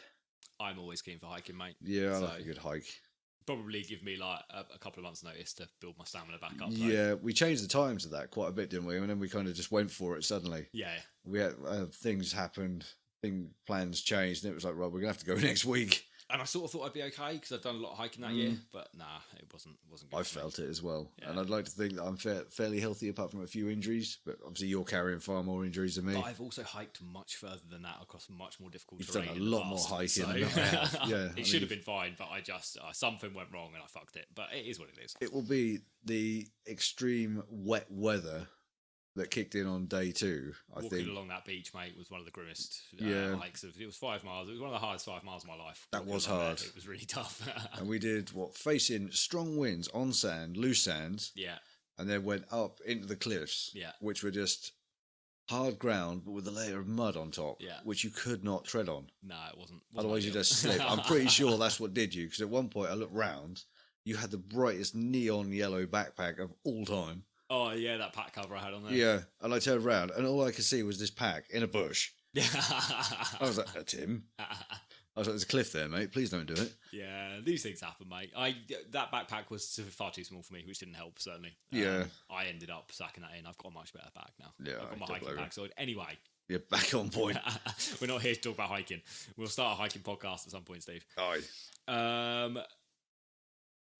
I'm always keen for hiking, mate. Yeah, I like a good hike. Probably give me like a couple of months' notice to build my stamina back up. Yeah, we changed the times of that quite a bit, didn't we? And then we kind of just went for it suddenly. Yeah. We had things happened, plans changed, and it was like, right, we're gonna have to go next week. And I sort of thought I'd be okay because I'd done a lot of hiking that year, but nah, it wasn't good. I felt it as well, Yeah. and I'd like to think that I'm fairly healthy apart from a few injuries. But obviously, you're carrying far more injuries than me. But I've also hiked much further than that across much more difficult You've terrain. done a lot more hiking than I have. Yeah, it should have been fine, but I just something went wrong and I fucked it. But it is what it is. It will be the extreme wet weather that kicked in on day 2. Walking along that beach, mate, was one of the grimmest hikes. It was 5 miles. It was one of the hardest 5 miles of my life. That was hard. It was really tough. And we did facing strong winds on sand, loose sands. Yeah. And then went up into the cliffs. Yeah. Which were just hard ground, but with a layer of mud on top. Yeah. Which you could not tread on. No, it wasn't Otherwise, you just slip. I'm pretty sure that's what did you. Because at one point, I looked round. You had the brightest neon yellow backpack of all time. Oh, yeah, that pack cover I had on there. Yeah, and I turned around, and all I could see was this pack in a bush. Yeah. I was like, that's him. I was like, there's a cliff there, mate. Please don't do it. Yeah, these things happen, mate. That backpack was far too small for me, which didn't help, certainly. Yeah. I ended up sacking that in. I've got a much better bag now. Yeah, I've got my hiking bag sorted. Anyway. You're back on point. We're not here to talk about hiking. We'll start a hiking podcast at some point, Steve. Aye.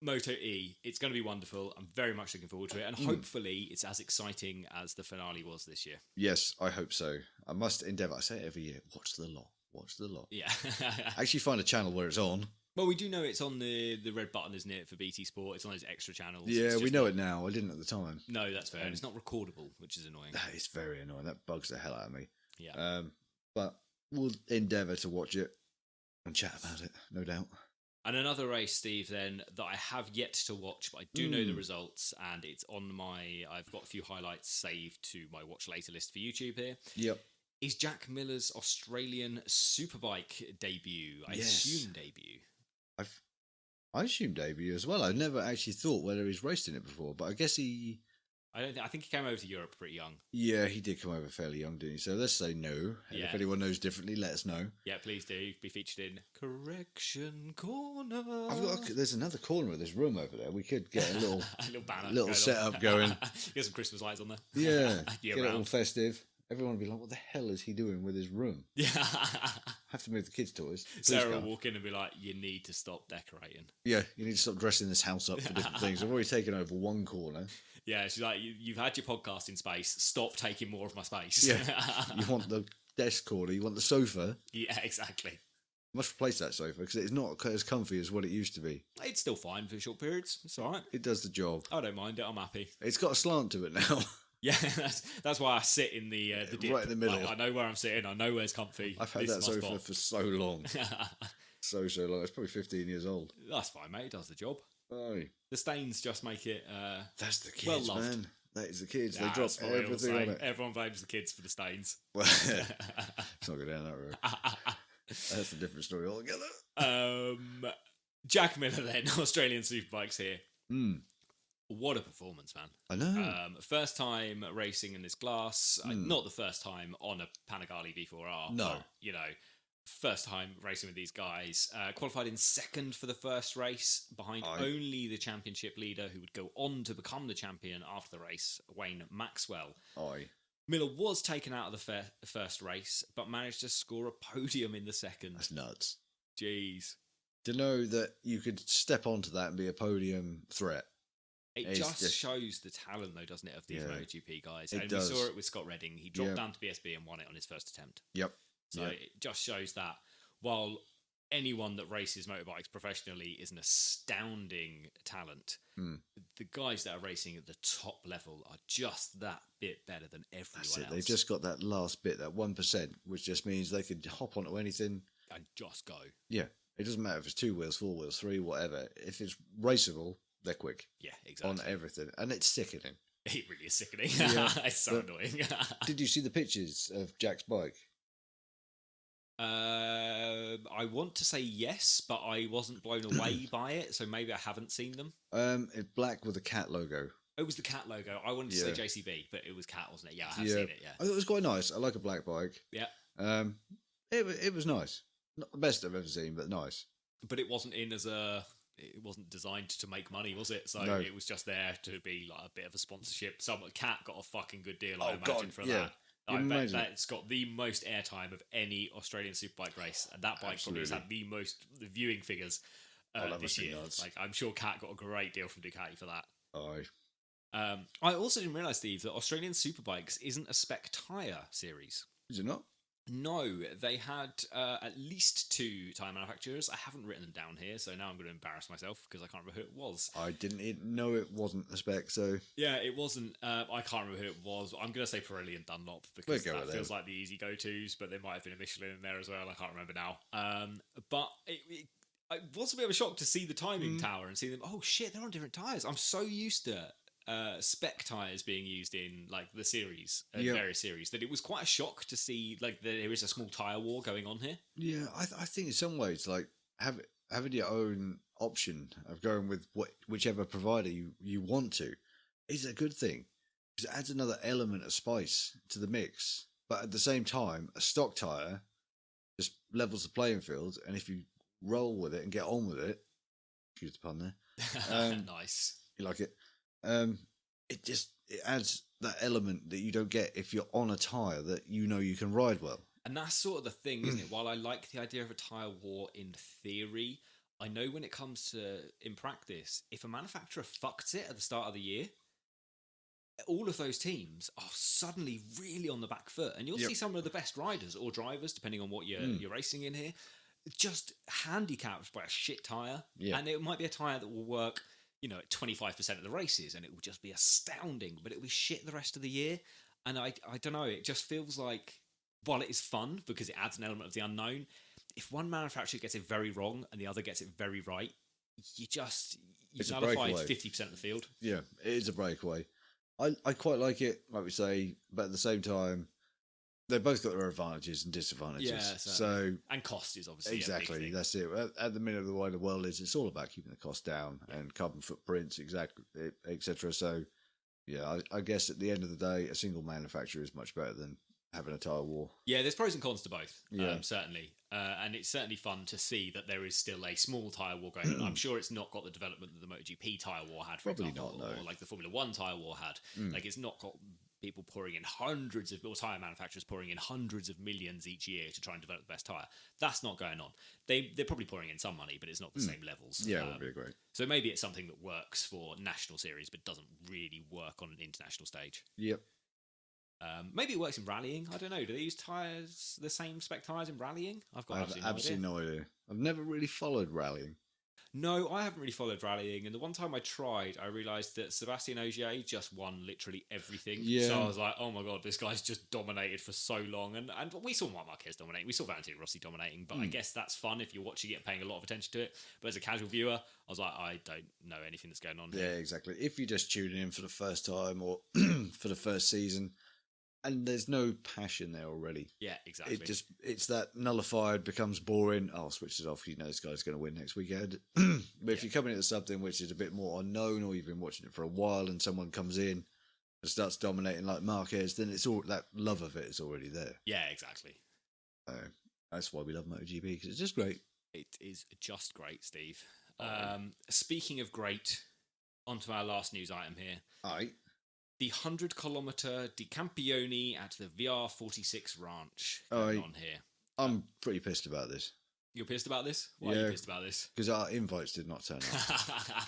MotoE, it's going to be wonderful. I'm very much looking forward to it, and hopefully it's as exciting as the finale was this year. Yes, I hope so. I must endeavour. I say it every year. Watch the lot. Yeah. Actually find a channel where it's on. Well, we do know it's on the red button, isn't it, for BT Sport? It's on those extra channels. Yeah, we know it now. I didn't at the time. No, that's fair. And it's not recordable, which is annoying. That is very annoying. That bugs the hell out of me. Yeah. But we'll endeavour to watch it and chat about it, no doubt. And another race, Steve, then, that I have yet to watch, but I do know the results, and it's on I've got a few highlights saved to my watch later list for YouTube here. Yep. Is Jack Miller's Australian Superbike debut. I assume debut. I assume debut as well. I never actually thought whether he's raced in it before, but I guess he... I think he came over to Europe pretty young. Yeah, he did come over fairly young, didn't he? So let's say no. And if anyone knows differently, let us know. Yeah, please do. Be featured in Correction Corner. There's another corner of this room over there. We could get a little banner, setup going. Get some Christmas lights on there. Yeah, get it all festive. Everyone will be like, "What the hell is he doing with his room?" Yeah, have to move the kids' toys. Sarah will walk in and be like, "You need to stop decorating." Yeah, you need to stop dressing this house up for different things. I've already taken over one corner. Yeah, she's like, "You've had your podcasting space. Stop taking more of my space." Yeah, you want the desk corner. You want the sofa. Yeah, exactly. I must replace that sofa because it's not as comfy as what it used to be. It's still fine for short periods. It's all right. It does the job. I don't mind it. I'm happy. It's got a slant to it now. Yeah. Yeah, that's why I sit in the dip. Right in the middle. Like, I know where I'm sitting. I know where's comfy. I've had that sofa for so long. So long. It's probably 15 years old. That's fine, mate. It does the job. Oh. The stains just make it That's the kids, well loved. man. That is the kids. Yeah, they drop everything on it. Everyone blames the kids for the stains. Well, let's not go down that road. That's a different story altogether. Jack Miller then, Australian Superbikes here. What a performance, man. I know. First time racing in this class. Not the first time on a Panigale V4R. No. But, first time racing with these guys. Qualified in second for the first race, behind only the championship leader who would go on to become the champion after the race, Wayne Maxwell. Miller was taken out of the first race, but managed to score a podium in the second. That's nuts. Jeez. To know that you could step onto that and be a podium threat. It just shows the talent, though, doesn't it, of these MotoGP guys? It and does. we saw it with Scott Redding. He dropped down to BSB and won it on his first attempt. Yep. So it just shows that while anyone that races motorbikes professionally is an astounding talent, the guys that are racing at the top level are just that bit better than everyone else. They've just got that last bit, that 1%, which just means they could hop onto anything. And just go. Yeah. It doesn't matter if it's 2 wheels, 4 wheels, 3, whatever. If it's raceable, they're quick. Yeah, exactly. On everything. And it's sickening. It really is sickening. Yeah, it's so annoying. Did you see the pictures of Jack's bike? I want to say yes, but I wasn't blown away by it, so maybe I haven't seen them. It's black with a cat logo. It was the cat logo. I wanted to say JCB, but it was cat, wasn't it? Yeah, I have seen it, yeah. I thought it was quite nice. I like a black bike. Yeah. It was nice. Not the best I've ever seen, but nice. But it wasn't it wasn't designed to make money, was it? So it was just there to be like a bit of a sponsorship. Some cat got a fucking good deal, I imagine, for that. I bet that's got the most airtime of any Australian Superbike race, and that bike probably has had the most viewing figures this year. Like, I'm sure Cat got a great deal from Ducati for that. I also didn't realise, Steve, that Australian Superbikes isn't a spec tyre series. Is it not? No, they had at least 2 tyre manufacturers. I haven't written them down here, so now I'm going to embarrass myself because I can't remember who it was. I didn't know it wasn't a spec, so... Yeah, it wasn't. I can't remember who it was. I'm going to say Pirelli and Dunlop because that feels like the easy go-tos, but there might have been a Michelin in there as well. I can't remember now. But it was a bit of a shock to see the timing tower and see them, oh shit, they're on different tyres. I'm so used to spec tyres being used in like the series, various series, that it was quite a shock to see like there is a small tyre war going on here. Yeah, I think in some ways, like having your own option of going with whichever provider you want to is a good thing, because it adds another element of spice to the mix. But at the same time, a stock tyre just levels the playing field, and if you roll with it and get on with it, excuse the pun there, nice, you like it. It adds that element that you don't get if you're on a tyre that you can ride well. And that's sort of the thing, isn't it? While I like the idea of a tyre war in theory, I know when it comes to in practice, if a manufacturer fucks it at the start of the year, all of those teams are suddenly really on the back foot, and you'll see some of the best riders or drivers, depending on what you're racing in here, just handicapped by a shit tyre. And it might be a tyre that will work, at 25% of the races, and it will just be astounding, but it'll be shit the rest of the year. And I don't know, it just feels like, while it is fun because it adds an element of the unknown, if one manufacturer gets it very wrong and the other gets it very right, you nullify 50% of the field. Yeah, it is a breakaway. I quite like it, like we say, but at the same time, they've both got their advantages and disadvantages. Yeah, and cost is obviously exactly a big thing. That's it. At the minute of the way the world is, it's all about keeping the cost down and carbon footprints, exactly, etc. So, yeah, I guess at the end of the day, a single manufacturer is much better than having a tyre war. Yeah, there's pros and cons to both. Certainly, and it's certainly fun to see that there is still a small tyre war going on. I'm sure it's not got the development that the MotoGP tyre war had, for example, or like the Formula One tyre war had. Like, it's not got people pouring in or tyre manufacturers pouring in hundreds of millions each year to try and develop the best tyre. That's not going on. They're probably pouring in some money, but it's not the same levels. Yeah, that would be great. So maybe it's something that works for national series, but doesn't really work on an international stage. Yep. Maybe it works in rallying. I don't know. Do they use tyres, the same spec tyres in rallying? I've got absolutely no idea. I've never really followed rallying. No, I haven't really followed rallying, and the one time I tried, I realised that Sebastian Ogier just won literally everything. Yeah. So I was like, oh my god, this guy's just dominated for so long, and we saw Marc Marquez dominating, we saw Valentino Rossi dominating, but I guess that's fun if you're watching it and paying a lot of attention to it. But as a casual viewer, I was like, I don't know anything that's going on here. Yeah, exactly. If you're just tuning in for the first time or for the first season, and there's no passion there already. Yeah, exactly. It's that nullified, becomes boring. I'll switch it off. You know this guy's going to win next weekend. But if you're coming into something which is a bit more unknown, or you've been watching it for a while, and someone comes in and starts dominating like Marquez, then it's all that love of it is already there. Yeah, exactly. That's why we love MotoGP, because it's just great. It is just great, Steve. Speaking of great, onto our last news item here. All right. The 100-kilometre Di Campione at the VR46 ranch going on here. I'm pretty pissed about this. You're pissed about this? Why are you pissed about this? Because our invites did not turn up.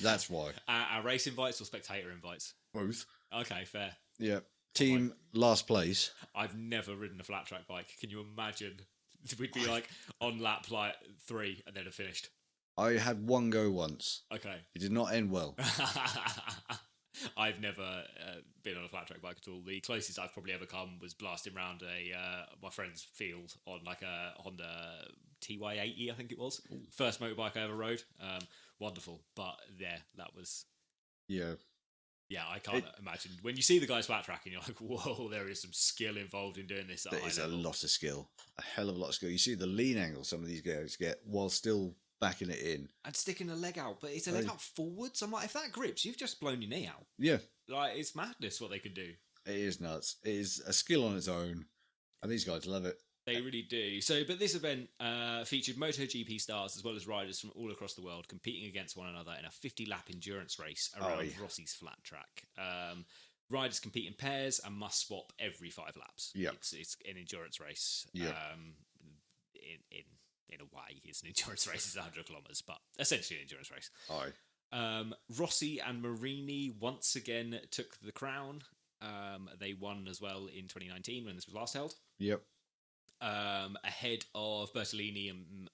That's why. Our race invites or spectator invites? Both. Okay, fair. Yeah. Team last place. I've never ridden a flat track bike. Can you imagine? We'd be like on lap like 3 and then have finished. I had one go once. Okay. It did not end well. I've never been on a flat track bike at all. The closest I've probably ever come was blasting around my friend's field on like a Honda TY80, I think it was. Ooh. First motorbike I ever rode. Wonderful. But yeah, that was... Yeah. Yeah, I can't imagine. When you see the guys flat tracking, you're like, whoa, there is some skill involved in doing this. There is a lot of skill. A hell of a lot of skill. You see the lean angle some of these guys get while still backing it in. And sticking a leg out. But it's a leg out forwards. I'm like, if that grips, you've just blown your knee out. Yeah. Like, it's madness what they can do. It is nuts. It is a skill on its own. And these guys love it. They really do. So, but this event featured MotoGP stars as well as riders from all across the world competing against one another in a 50-lap endurance race around Rossi's flat track. Riders compete in pairs and must swap every 5 laps. Yeah, it's an endurance race. Yeah. In a way, it's an endurance race. It's 100 kilometers, but essentially an endurance race. Aye. Rossi and Marini once again took the crown. They won as well in 2019 when this was last held. Yep. Ahead of Bertolini and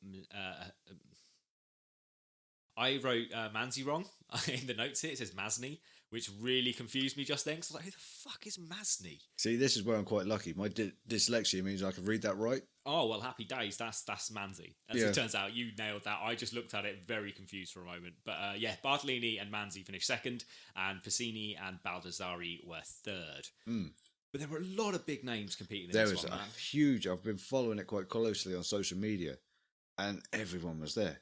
I wrote Manzi wrong in the notes here. It says Masny, which really confused me just then. Because I was like, who the fuck is Masny? See, this is where I'm quite lucky. My dyslexia means I can read that right. Oh, well, happy days. That's Manzi. As it turns out, you nailed that. I just looked at it very confused for a moment. But yeah, Bartolini and Manzi finished second, and Piscini and Baldassari were third. But there were a lot of big names competing in this one. There was a huge... I've been following it quite closely on social media, and everyone was there.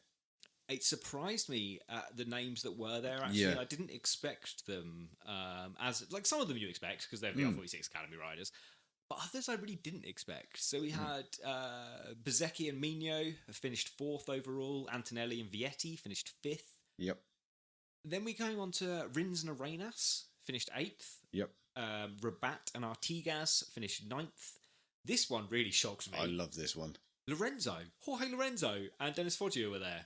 It surprised me the names that were there, actually. Yeah. I didn't expect them as... Like, some of them you expect, because they're the R46 Academy riders. But others I really didn't expect. So we had Bezzecchi and Migno finished 4th overall. Antonelli and Vietti finished 5th. Yep. Then we go on to Rins and Arenas, finished 8th. Yep. Rabat and Artigas finished 9th. This one really shocks me. I love this one. Jorge Lorenzo and Dennis Foggia were there.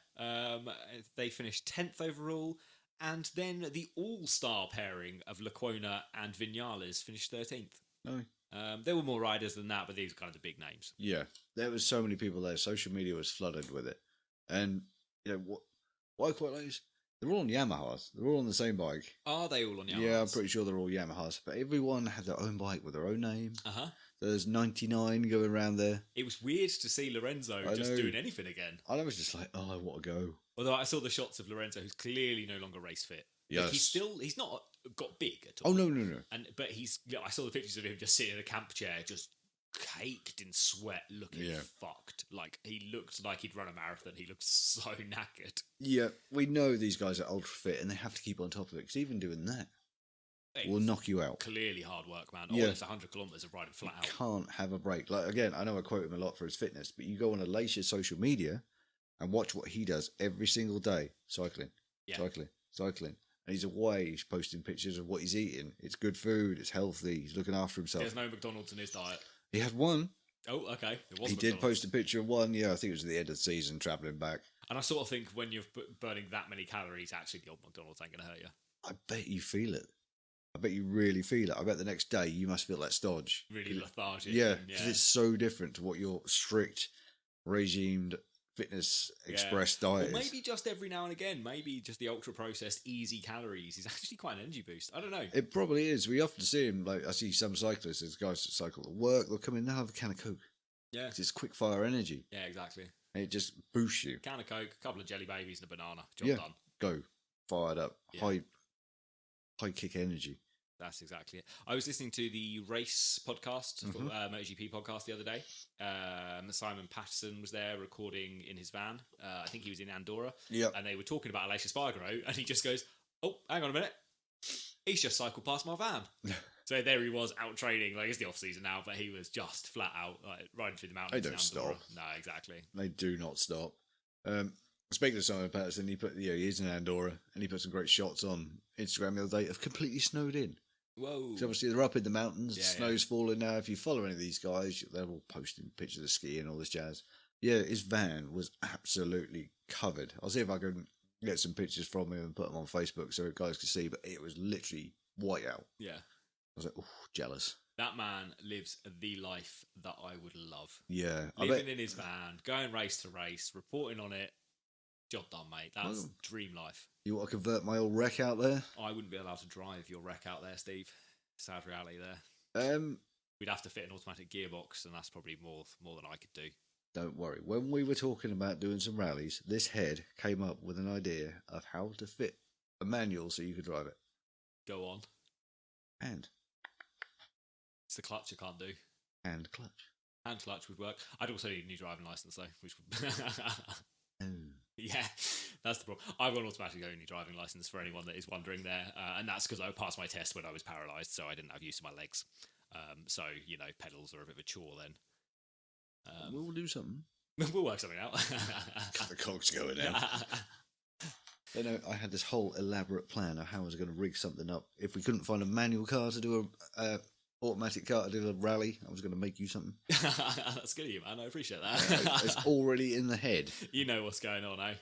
They finished 10th overall. And then the all-star pairing of Lecuona and Vinales finished 13th. No. There were more riders than that, but these are kind of the big names. Yeah, there was so many people there. Social media was flooded with it. And, you know, what I quite like is they're all on Yamahas. They're all on the same bike. Are they all on Yamahas? Yeah, I'm pretty sure they're all Yamahas. But everyone had their own bike with their own name. Uh-huh. There's 99 going around there. It was weird to see Lorenzo just doing anything again. I was just like, oh, I want to go. Although I saw the shots of Lorenzo, who's clearly no longer race fit. Yes. Like he's not got big at all. Oh, no. But I saw the pictures of him just sitting in a camp chair, just caked in sweat, looking fucked. Like, he looked like he'd run a marathon. He looked so knackered. Yeah, we know these guys are ultra fit and they have to keep on top of it, because even doing that will knock you out. Clearly hard work, man. Yeah. It's 100 kilometres of riding flat out. Can't have a break. Like, again, I know I quote him a lot for his fitness, but you go on Alicia's social media and watch what he does every single day. Cycling. And he's away, he's posting pictures of what he's eating. It's good food, it's healthy, he's looking after himself. There's no McDonald's in his diet. He had one. Oh, okay. He did post a picture of one, I think it was at the end of the season, travelling back. And I sort of think when you're burning that many calories, actually the old McDonald's ain't going to hurt you. I bet you feel it. I bet you really feel it. I bet the next day you must feel like stodge. Really lethargic. Yeah, because it's so different to what your strict, regimed fitness express diet. Or maybe just every now and again, maybe just the ultra processed easy calories is actually quite an energy boost. I don't know. It probably is. We often see him, like I see some cyclists, there's guys that cycle to work, they'll come in, they'll have a can of Coke. Yeah. It's quick fire energy. Yeah, exactly. And it just boosts you. Can of Coke, a couple of jelly babies and a banana. Job done. Go. Fired up. Yeah. High kick energy. That's exactly it. I was listening to the race podcast, MotoGP podcast the other day. Simon Patterson was there recording in his van. I think he was in Andorra. Yep. And they were talking about Aleix Espargaro, and he just goes, "Oh, hang on a minute. He's just cycled past my van." So there he was out training. Like, it's the off season now, but he was just flat out like, riding through the mountains. They don't stop. No, exactly. They do not stop. Speaking of Simon Patterson, he is in Andorra, and he put some great shots on Instagram the other day of completely snowed in. Whoa. So obviously they're up in the mountains, snow's falling now. If you follow any of these guys, they're all posting pictures of ski and all this jazz. Yeah, his van was absolutely covered. I'll see if I can get some pictures from him and put them on Facebook so guys can see, but it was literally white out. Yeah. I was like, oh, jealous. That man lives the life that I would love. Yeah. Living in his van, going race to race, reporting on it. Job done, mate. That's dream life. You want to convert my old wreck out there? I wouldn't be allowed to drive your wreck out there, Steve. Sad reality there. We'd have to fit an automatic gearbox, and that's probably more than I could do. Don't worry. When we were talking about doing some rallies, this head came up with an idea of how to fit a manual so you could drive it. Go on. And it's the clutch I can't do. Hand clutch. Hand clutch would work. I'd also need a new driving license though, which would. Yeah, that's the problem. I've got an automatic only driving license for anyone that is wondering there, and that's because I passed my test when I was paralysed, so I didn't have use of my legs. So pedals are a bit of a chore then. We'll do something. We'll work something out. Got the cogs going now. I had this whole elaborate plan of how I was going to rig something up. If we couldn't find a manual car to do a automatic car to do a rally, I was going to make you something. That's good of you, man. I appreciate that. It's already in the head. You know what's going on, eh?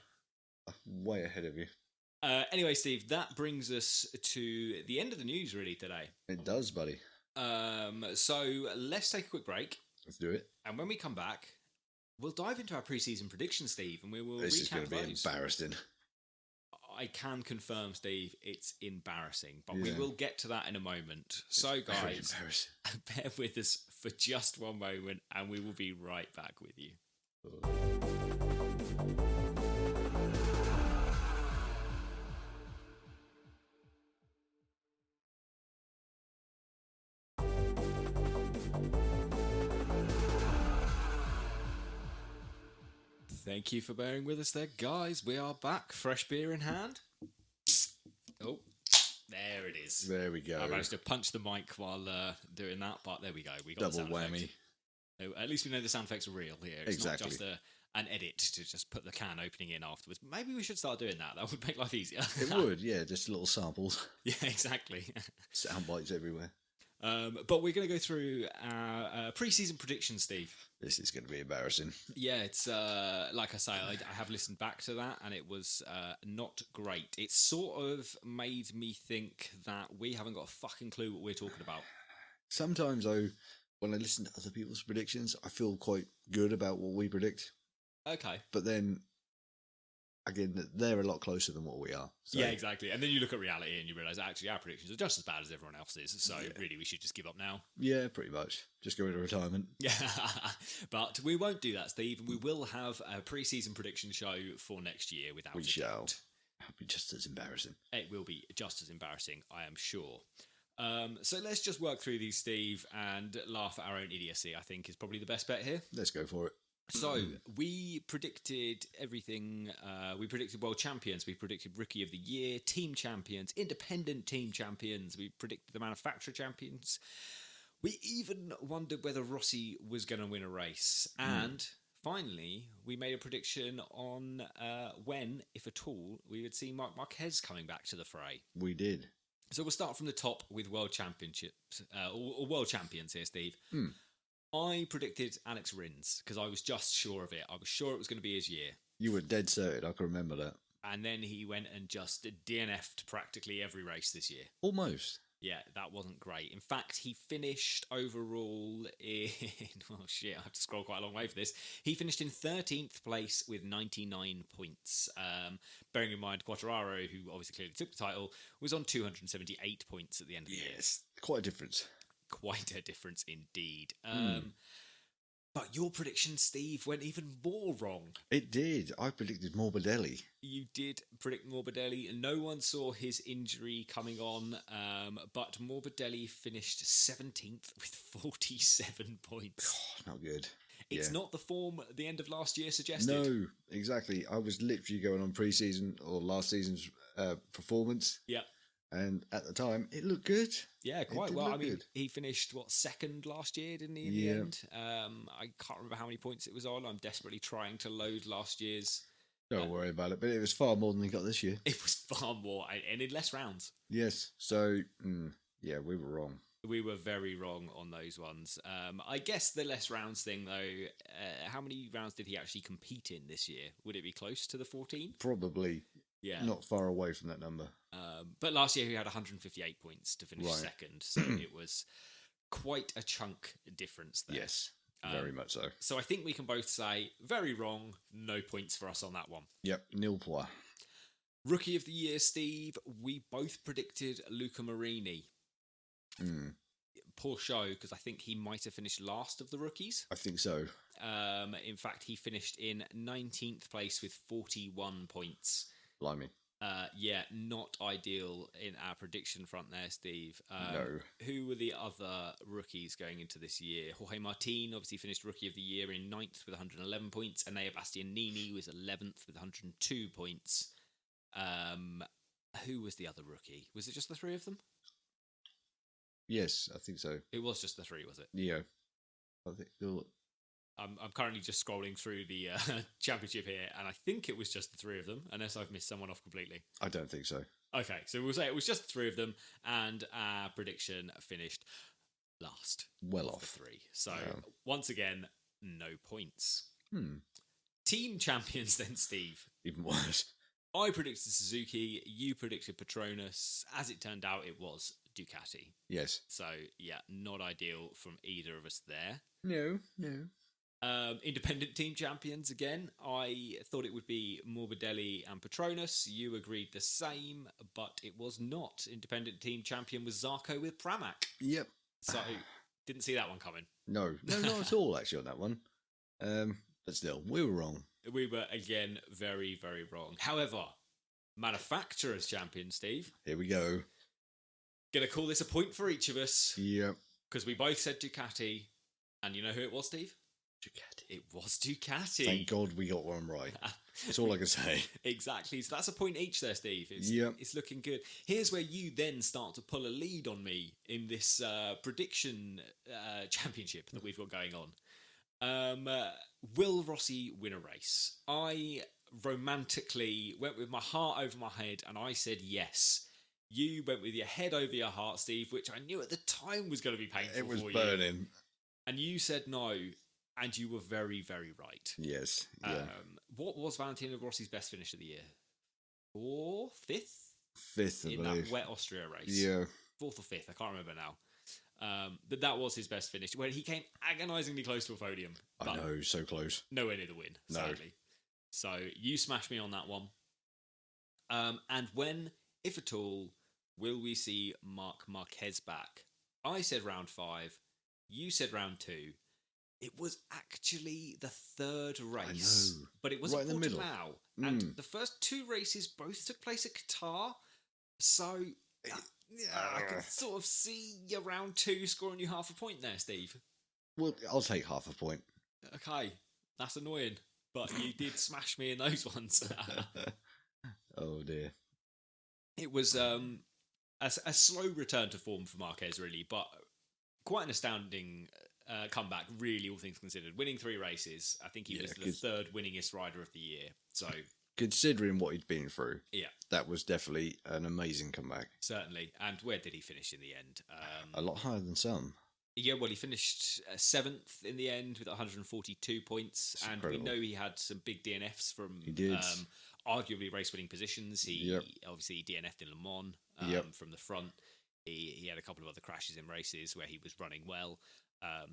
Way ahead of you. Anyway, Steve, that brings us to the end of the news really today. It does, buddy. So let's take a quick break. Let's do it. And when we come back, we'll dive into our pre-season predictions, Steve, and we will This is going to be those. Embarrassing. I can confirm, Steve, it's embarrassing, but we will get to that in a moment. So, guys, bear with us for just one moment, and we will be right back with you. Thank you for bearing with us there, guys. We are back, fresh beer in hand. Oh, there it is. There we go. I managed to punch the mic while doing that, but there we go. We got double the sound whammy. Effect. At least we know the sound effects are real here. It's not just an edit to just put the can opening in afterwards. Maybe we should start doing that. That would make life easier. It would, yeah. Just little samples. Yeah, exactly. Sound bites everywhere. But we're going to go through our pre-season predictions, Steve. This is going to be embarrassing. Yeah, it's like I say, I have listened back to that, and it was not great. It sort of made me think that we haven't got a fucking clue what we're talking about. Sometimes, though, when I listen to other people's predictions, I feel quite good about what we predict. Okay. But then, again, they're a lot closer than what we are. So. Yeah, exactly. And then you look at reality and you realise actually our predictions are just as bad as everyone else's. So really, we should just give up now. Yeah, pretty much. Just go into retirement. Yeah, but we won't do that, Steve. We will have a pre-season prediction show for next year without we a shall. doubt. It'll be just as embarrassing. It will be just as embarrassing, I am sure. So let's just work through these, Steve, and laugh at our own idiocy, I think is probably the best bet here. Let's go for it. So we predicted everything. We predicted world champions. We predicted rookie of the year, team champions, independent team champions. We predicted the manufacturer champions. We even wondered whether Rossi was going to win a race. And finally, we made a prediction on when, if at all, we would see Marc Marquez coming back to the fray. We did. So we'll start from the top with world championships, or world champions here, Steve. I predicted Alex Rins because I was just sure of it. I was sure it was going to be his year. You were dead certain. I can remember that. And then he went and just DNF'd practically every race this year. Almost. Yeah, that wasn't great. In fact, he finished overall in... Oh, shit, I have to scroll quite a long way for this. He finished in 13th place with 99 points. Bearing in mind, Quartararo, who obviously clearly took the title, was on 278 points at the end of the year. Yes, quite a difference. Quite a difference indeed. But your prediction, Steve, went even more wrong. It did. I predicted Morbidelli. You did predict Morbidelli. No one saw his injury coming on, but Morbidelli finished 17th with 47 points. Oh, not good. It's not the form at the end of last year suggested. No, exactly. I was literally going on pre-season or last season's performance. Yeah. And at the time, it looked good. Yeah, quite well. I mean, he finished, second last year, didn't he, in the end? I can't remember how many points it was on. I'm desperately trying to load last year's. Don't worry about it, but it was far more than he got this year. It was far more, and in less rounds. Yes, so, we were wrong. We were very wrong on those ones. I guess the less rounds thing, though, how many rounds did he actually compete in this year? Would it be close to the 14? Probably. Yeah. Not far away from that number. But last year he had 158 points to finish second, so it was quite a chunk difference there. Yes, very much so. So I think we can both say, very wrong, no points for us on that one. Yep, nil point. Rookie of the Year, Steve, we both predicted Luca Marini. Poor show, because I think he might have finished last of the rookies. I think so. In fact, he finished in 19th place with 41 points. Blimey. Not ideal in our prediction front there, Steve. No. Who were the other rookies going into this year? Jorge Martin obviously finished Rookie of the Year in 9th with 111 points. Enea Bastianini was 11th with 102 points. Who was the other rookie? Was it just the three of them? Yes, I think so. It was just the three, was it? Yeah. I think I'm currently just scrolling through the championship here, and I think it was just the three of them, unless I've missed someone off completely. I don't think so. Okay, so we'll say it was just the three of them, and our prediction finished last. Well off. The three. So, once again, no points. Hmm. Team champions then, Steve. Even worse. I predicted Suzuki, you predicted Petronas. As it turned out, it was Ducati. Yes. So, yeah, not ideal from either of us there. No. Independent team champions again. I thought it would be Morbidelli and Petronas. You agreed the same, but it was not. Independent team champion was Zarco with Pramac. Yep. So didn't see that one coming. No, not at all. Actually, on that one. But still, we were wrong. We were again very, very wrong. However, manufacturers champion, Steve. Here we go. Gonna call this a point for each of us. Yep. Because we both said Ducati, and you know who it was, Steve? Ducati. It was Ducati. Thank God we got one right. That's all I can say. Exactly. So that's a point each there, Steve. It's looking good. Here's where you then start to pull a lead on me in this prediction championship that we've got going on. Will Rossi win a race? I romantically went with my heart over my head and I said yes. You went with your head over your heart, Steve, which I knew at the time was going to be painful for you. It was burning. And you said no. And you were very, very right. Yes. Yeah. What was Valentino Rossi's best finish of the year? Fifth? Fifth, I in believe. that wet Austria race. Yeah. Fourth or fifth, I can't remember now. But that was his best finish, where he came agonisingly close to a podium. I know, so close. Nowhere near the win, sadly. So you smashed me on that one. And when, if at all, will we see Marc Marquez back? I said round 5. You said round 2. It was actually the third race, I know. But it was right at Portimao, and the first 2 races both took place at Qatar. So I can sort of see your round 2 scoring you half a point there, Steve. Well, I'll take half a point. Okay, that's annoying, but you did smash me in those ones. Oh dear. It was a slow return to form for Marquez, really, but quite an astounding comeback, really, all things considered. Winning 3 races. I think he was the third winningest rider of the year. So, considering what he'd been through, yeah, that was definitely an amazing comeback. Certainly. And where did he finish in the end? A lot higher than some. Yeah, well, he finished 7th in the end with 142 points. It's and incredible. We know he had some big DNFs from He did. Arguably race-winning positions. He obviously DNF'd in Le Mans from the front. He had a couple of other crashes in races where he was running well.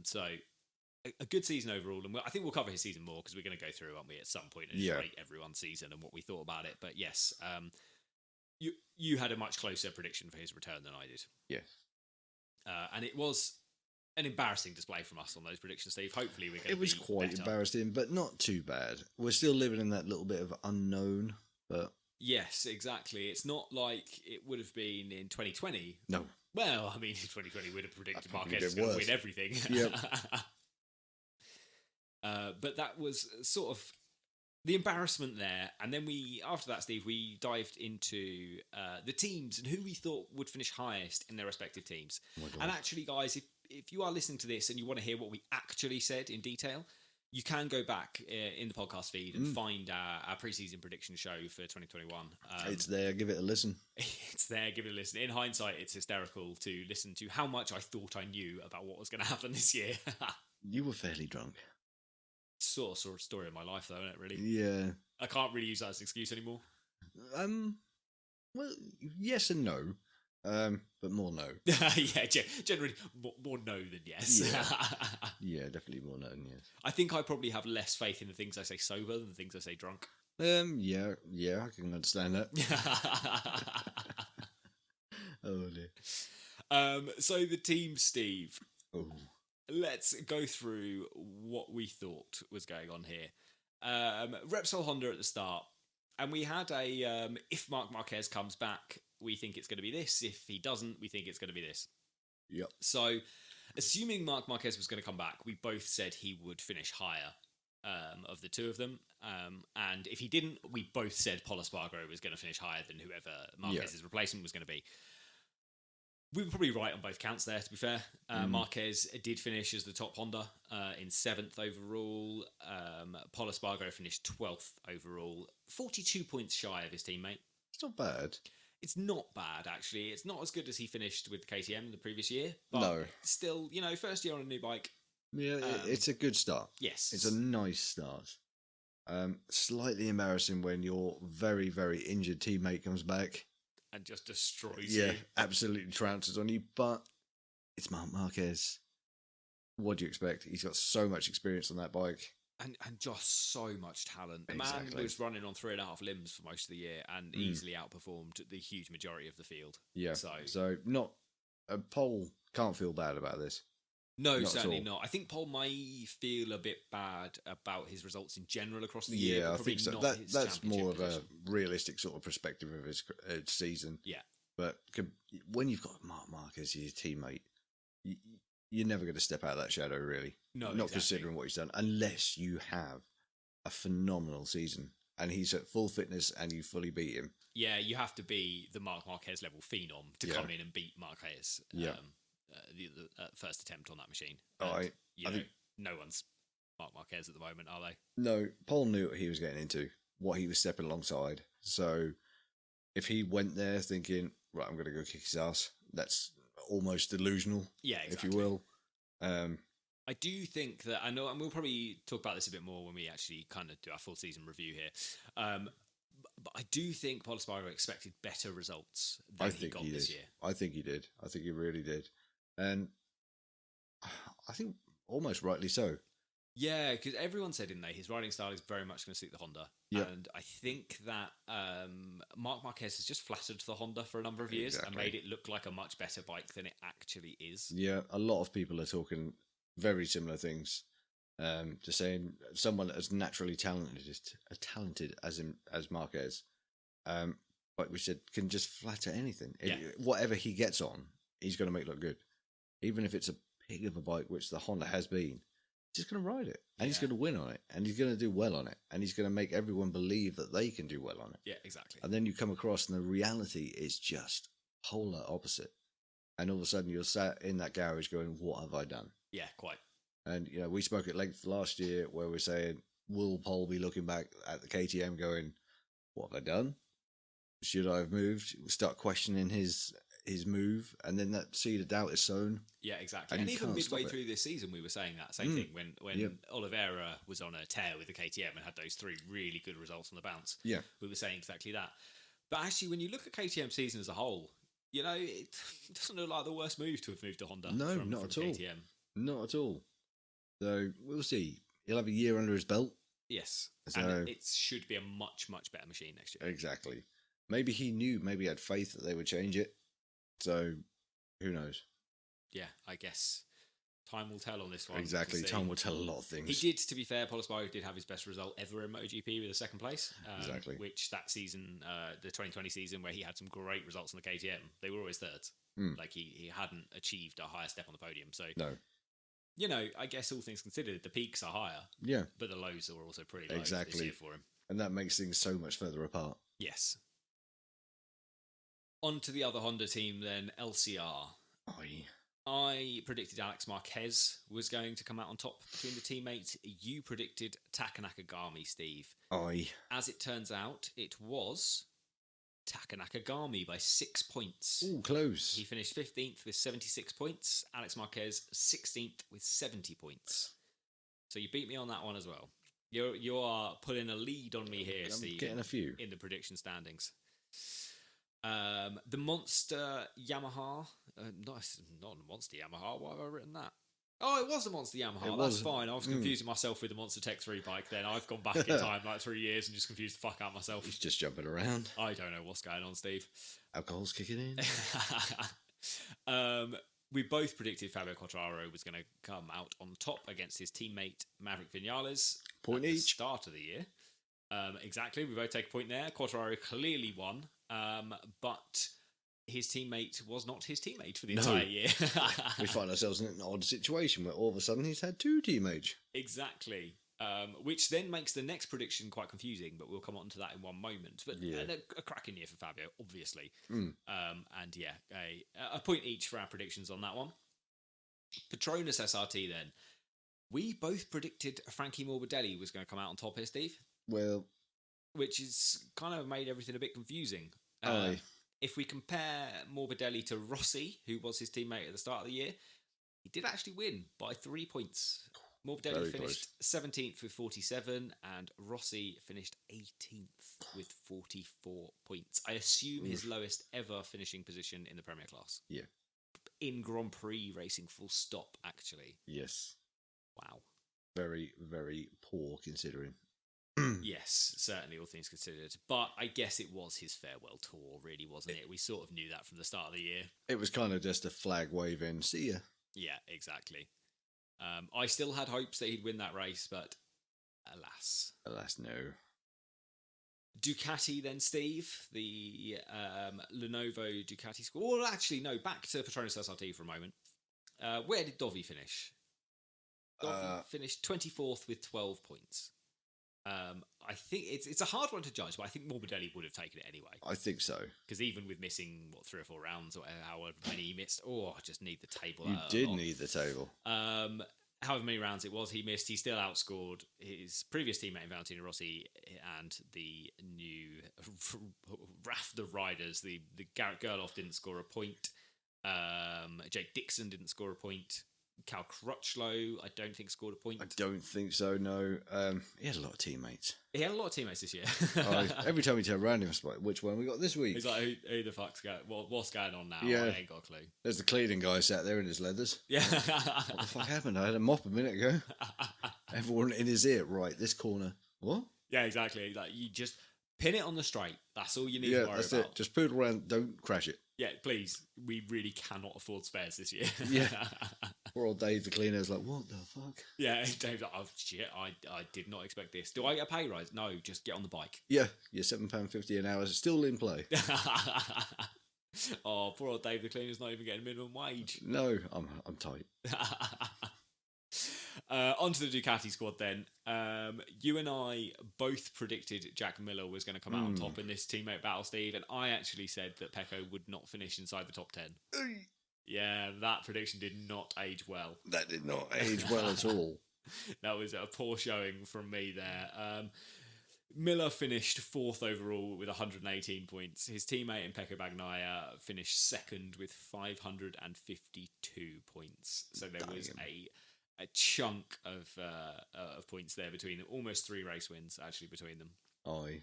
So a good season overall. And I think we'll cover his season more because we're going to go through, aren't we, at some point and rate everyone's season and what we thought about it. But yes, you had a much closer prediction for his return than I did. Yes. And it was an embarrassing display from us on those predictions, Steve. Hopefully we're going to It was quite embarrassing, but not too bad. We're still living in that little bit of unknown, but... Yes, exactly. It's not like it would have been in 2020. No. Well, I mean, in 2020 we'd have predicted Marquez was going to win everything. Yep. But that was sort of the embarrassment there. And then after that, Steve, we dived into the teams and who we thought would finish highest in their respective teams. Oh and actually, guys, if you are listening to this and you want to hear what we actually said in detail, you can go back in the podcast feed and find our preseason prediction show for 2021. It's there. Give it a listen. It's there. Give it a listen. In hindsight, it's hysterical to listen to how much I thought I knew about what was going to happen this year. You were fairly drunk. Sort of story of my life, though, isn't it, really? Yeah. I can't really use that as an excuse anymore. Well, yes and no. But more no. Yeah, generally more no than yes. Yeah, definitely more no than yes. I think I probably have less faith in the things I say sober than the things I say drunk. Yeah, I can understand that. Oh dear. So the team, Steve. Oh. Let's go through what we thought was going on here. Repsol Honda at the start. And we had if Marc Marquez comes back, we think it's going to be this. If he doesn't, we think it's going to be this. Yep. So, assuming Marc Marquez was going to come back, we both said he would finish higher of the two of them. And if he didn't, we both said Pol Espargaro was going to finish higher than whoever Marquez's replacement was going to be. We were probably right on both counts there, to be fair. Marquez did finish as the top Honda in 7th overall. Pol Espargaro finished 12th overall, 42 points shy of his teammate. It's not bad. It's not bad, actually. It's not as good as he finished with KTM the previous year. But no. Still, first year on a new bike. Yeah, it's a good start. Yes. It's a nice start. Slightly embarrassing when your very, very injured teammate comes back. And just destroys you. Yeah, absolutely trounces on you. But it's Marc Marquez. What do you expect? He's got so much experience on that bike. And just so much talent. The Exactly. man was running on 3.5 limbs for most of the year and easily outperformed the huge majority of the field. Yeah. So not a Pol can't feel bad about this. No, certainly not. I think Pol may feel a bit bad about his results in general across the year. Yeah, I think so. That's more of a realistic sort of perspective of his season. Yeah. But when you've got Marc Marquez as your teammate, you're never going to step out of that shadow, really. No, not considering what he's done, unless you have a phenomenal season and he's at full fitness and you fully beat him. Yeah, you have to be the Marc Marquez level phenom to come in and beat Marquez. Yeah. The first attempt on that machine. I think no one's Marc Marquez at the moment, are they? No, Pol knew what he was getting into, what he was stepping alongside. So if he went there thinking, right, I'm going to go kick his ass, that's almost delusional, yeah, exactly. if you will. I do think that, I know, and we'll probably talk about this a bit more when we actually kind of do our full season review here. But I do think Pol Espargaro expected better results than he got this year. I think he did. I think he really did. And I think almost rightly so. Yeah, because everyone said, didn't they, his riding style is very much going to suit the Honda. Yep. And I think that Marc Marquez has just flattered the Honda for a number of years and made it look like a much better bike than it actually is. Yeah, a lot of people are talking very similar things. Just saying someone as naturally talented as Marquez, like we said, can just flatter anything. Yeah. Whatever he gets on, he's going to make look good. Even if it's a pig of a bike, which the Honda has been, he's just going to ride it. And he's going to win on it. And he's going to do well on it. And he's going to make everyone believe that they can do well on it. Yeah, exactly. And then you come across and the reality is just polar opposite. And all of a sudden you're sat in that garage going, what have I done? Yeah, quite. And, we spoke at length last year where we're saying, will Pol be looking back at the KTM going, what have I done? Should I have moved? Start questioning his move, and then that seed of doubt is sown. Yeah, exactly. And even midway through this season, we were saying that same thing when Oliveira was on a tear with the KTM and had those 3 really good results on the bounce. Yeah, we were saying exactly that. But actually, when you look at KTM season as a whole, it doesn't look like the worst move to have moved to Honda. No, from not at all. KTM. Not at all. So we'll see. He'll have a year under his belt. Yes, So, and it should be a much, much better machine next year. Exactly. Maybe he knew, maybe he had faith that they would change it. So, who knows? Yeah, I guess time will tell on this one. Exactly, time will tell a lot of things. He did, to be fair, Paul Espargaro did have his best result ever in MotoGP with a second place. Exactly. Which that season, the 2020 season, where he had some great results on the KTM, they were always thirds. Like he hadn't achieved a higher step on the podium. So, no. I guess all things considered, the peaks are higher. Yeah. But the lows are also pretty low Exactly. this year for him. And that makes things so much further apart. Yes. On to the other Honda team then, LCR. I predicted Alex Marquez was going to come out on top between the teammates. You predicted Taka Nakagami, Steve. As it turns out, it was Taka Nakagami by 6 points. Ooh, close. He finished 15th with 76 points. Alex Marquez 16th with 70 points. So you beat me on that one as well. You are putting a lead on me here, Steve. I'm getting a few in the prediction standings. The Monster Yamaha, not the Monster Yamaha. Why have I written that? Oh, it was the Monster Yamaha. That's fine. I was confusing myself with the Monster Tech 3 bike. Then I've gone back in time like 3 years and just confused the fuck out of myself. He's just jumping around. I don't know what's going on, Steve. Alcohol's kicking in. We both predicted Fabio Quartararo was going to come out on top against his teammate Maverick Vinales. Point at each. The start of the year. Exactly. We both take a point there. Quartararo clearly won, but his teammate was not his teammate for the entire year. We find ourselves in an odd situation where all of a sudden he's had two teammates. Exactly. Which then makes the next prediction quite confusing, but we'll come on to that in one moment. But a cracking year for Fabio, obviously. And a point each for our predictions on that one. Petronas SRT then. We both predicted Frankie Morbidelli was going to come out on top here, Steve. Well, which is kind of made everything a bit confusing. If we compare Morbidelli to Rossi, who was his teammate at the start of the year, he did actually win by 3 points. Morbidelli finished 17th with 47, and Rossi finished 18th with 44 points. I assume his lowest ever finishing position in the Premier Class. Yeah. In Grand Prix racing, full stop, actually. Yes. Wow. Very, very poor considering. Yes, certainly, all things considered. But I guess it was his farewell tour, really, wasn't it? We sort of knew that from the start of the year. It was kind of just a flag waving. See ya. Yeah, exactly. I still had hopes that he'd win that race, but alas. Alas, no. Ducati then, Steve. The Lenovo Ducati squad. Well, actually, no, back to Petronas SRT for a moment. Where did Dovi finish? Dovi finished 24th with 12 points. I think it's a hard one to judge, but I think Morbidelli would have taken it anyway. I think so. Because even with missing, 3 or 4 rounds, or however many he missed, I just need the table. You did need the table. However many rounds it was, he missed. He still outscored his previous teammate, Valentino Rossi, and the new raft of riders. The Garrett Gerloff didn't score a point. Jake Dixon didn't score a point. Cal Crutchlow, I don't think scored a point. I don't think so, no. He had a lot of teammates. He had a lot of teammates this year. Every time we turn around, he was like, which one we got this week? He's like, who the fuck's going what's going on now? Yeah. I ain't got a clue. There's the cleaning guy sat there in his leathers. Yeah. What the fuck happened? I had a mop a minute ago. Everyone in his ear, right, this corner. What? Yeah, exactly. Like, you just pin it on the straight. That's all you need to worry about. That's it. Just poodle around, don't crash it. Yeah, please. We really cannot afford spares this year. Yeah. Poor old Dave, the cleaner, was like, what the fuck? Yeah, Dave's like, oh shit, I did not expect this. Do I get a pay rise? No, just get on the bike. Yeah, your £7.50 an hour is still in play. Oh, poor old Dave, the cleaner's not even getting minimum wage. No, I'm tight. Onto the Ducati squad then. You and I both predicted Jack Miller was going to come out on top in this teammate battle, Steve, and I actually said that Pecco would not finish inside the top 10. Yeah, that prediction did not age well. That did not age well at all. That was a poor showing from me there. Miller finished 4th overall with 118 points. His teammate in Pecco Bagnaia finished 2nd with 552 points. So there was a chunk of points there between them. Almost 3 race wins, actually, between them. Aye.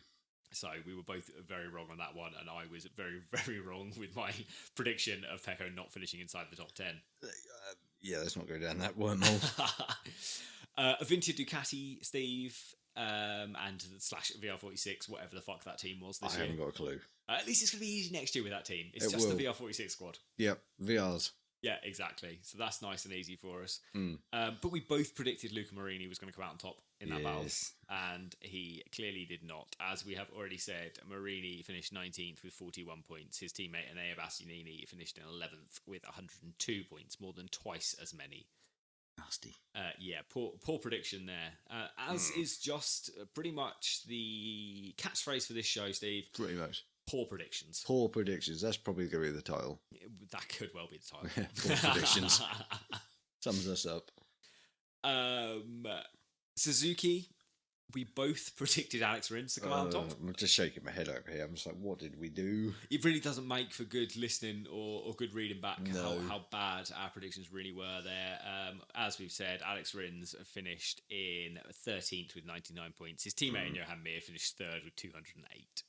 So we were both very wrong on that one, and I was very, very wrong with my prediction of Pecco not finishing inside the top 10. Yeah, let's not go down that wormhole. Vintage Ducati, Steve, and / VR46, whatever the fuck that team was this year. I haven't got a clue. At least it's going to be easy next year with that team. It's It just will. the VR46 squad. Yep, VRs. Yeah, exactly. So that's nice and easy for us. But we both predicted Luca Marini was going to come out on top in that battle, and he clearly did not. As we have already said, Marini finished 19th with 41 points. His teammate Enea Bastianini finished in 11th with 102 points, more than twice as many. Nasty. Yeah, poor prediction there. As is just pretty much the catchphrase for this show, Steve. Pretty much. Poor predictions. Poor predictions. That's probably going to be the title. That could well be the title. Poor predictions. Sums us up. Suzuki, we both predicted Alex Rins to come out on top. I'm just shaking my head over here. I'm just like, what did we do? It really doesn't make for good listening or good reading back No. how bad our predictions really were there. As we've said, Alex Rins finished in 13th with 99 points. His teammate Johan Mir finished 3rd with 208.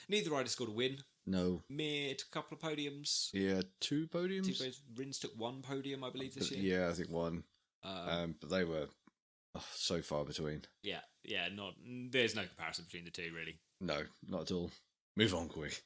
Neither rider scored a win. No. Mir took a couple of podiums. Yeah, 2 podiums? Rins took 1 podium, I believe, this year. Yeah, I think 1. But they were so far between. Yeah. There's no comparison between the two, really. No, not at all. Move on quick.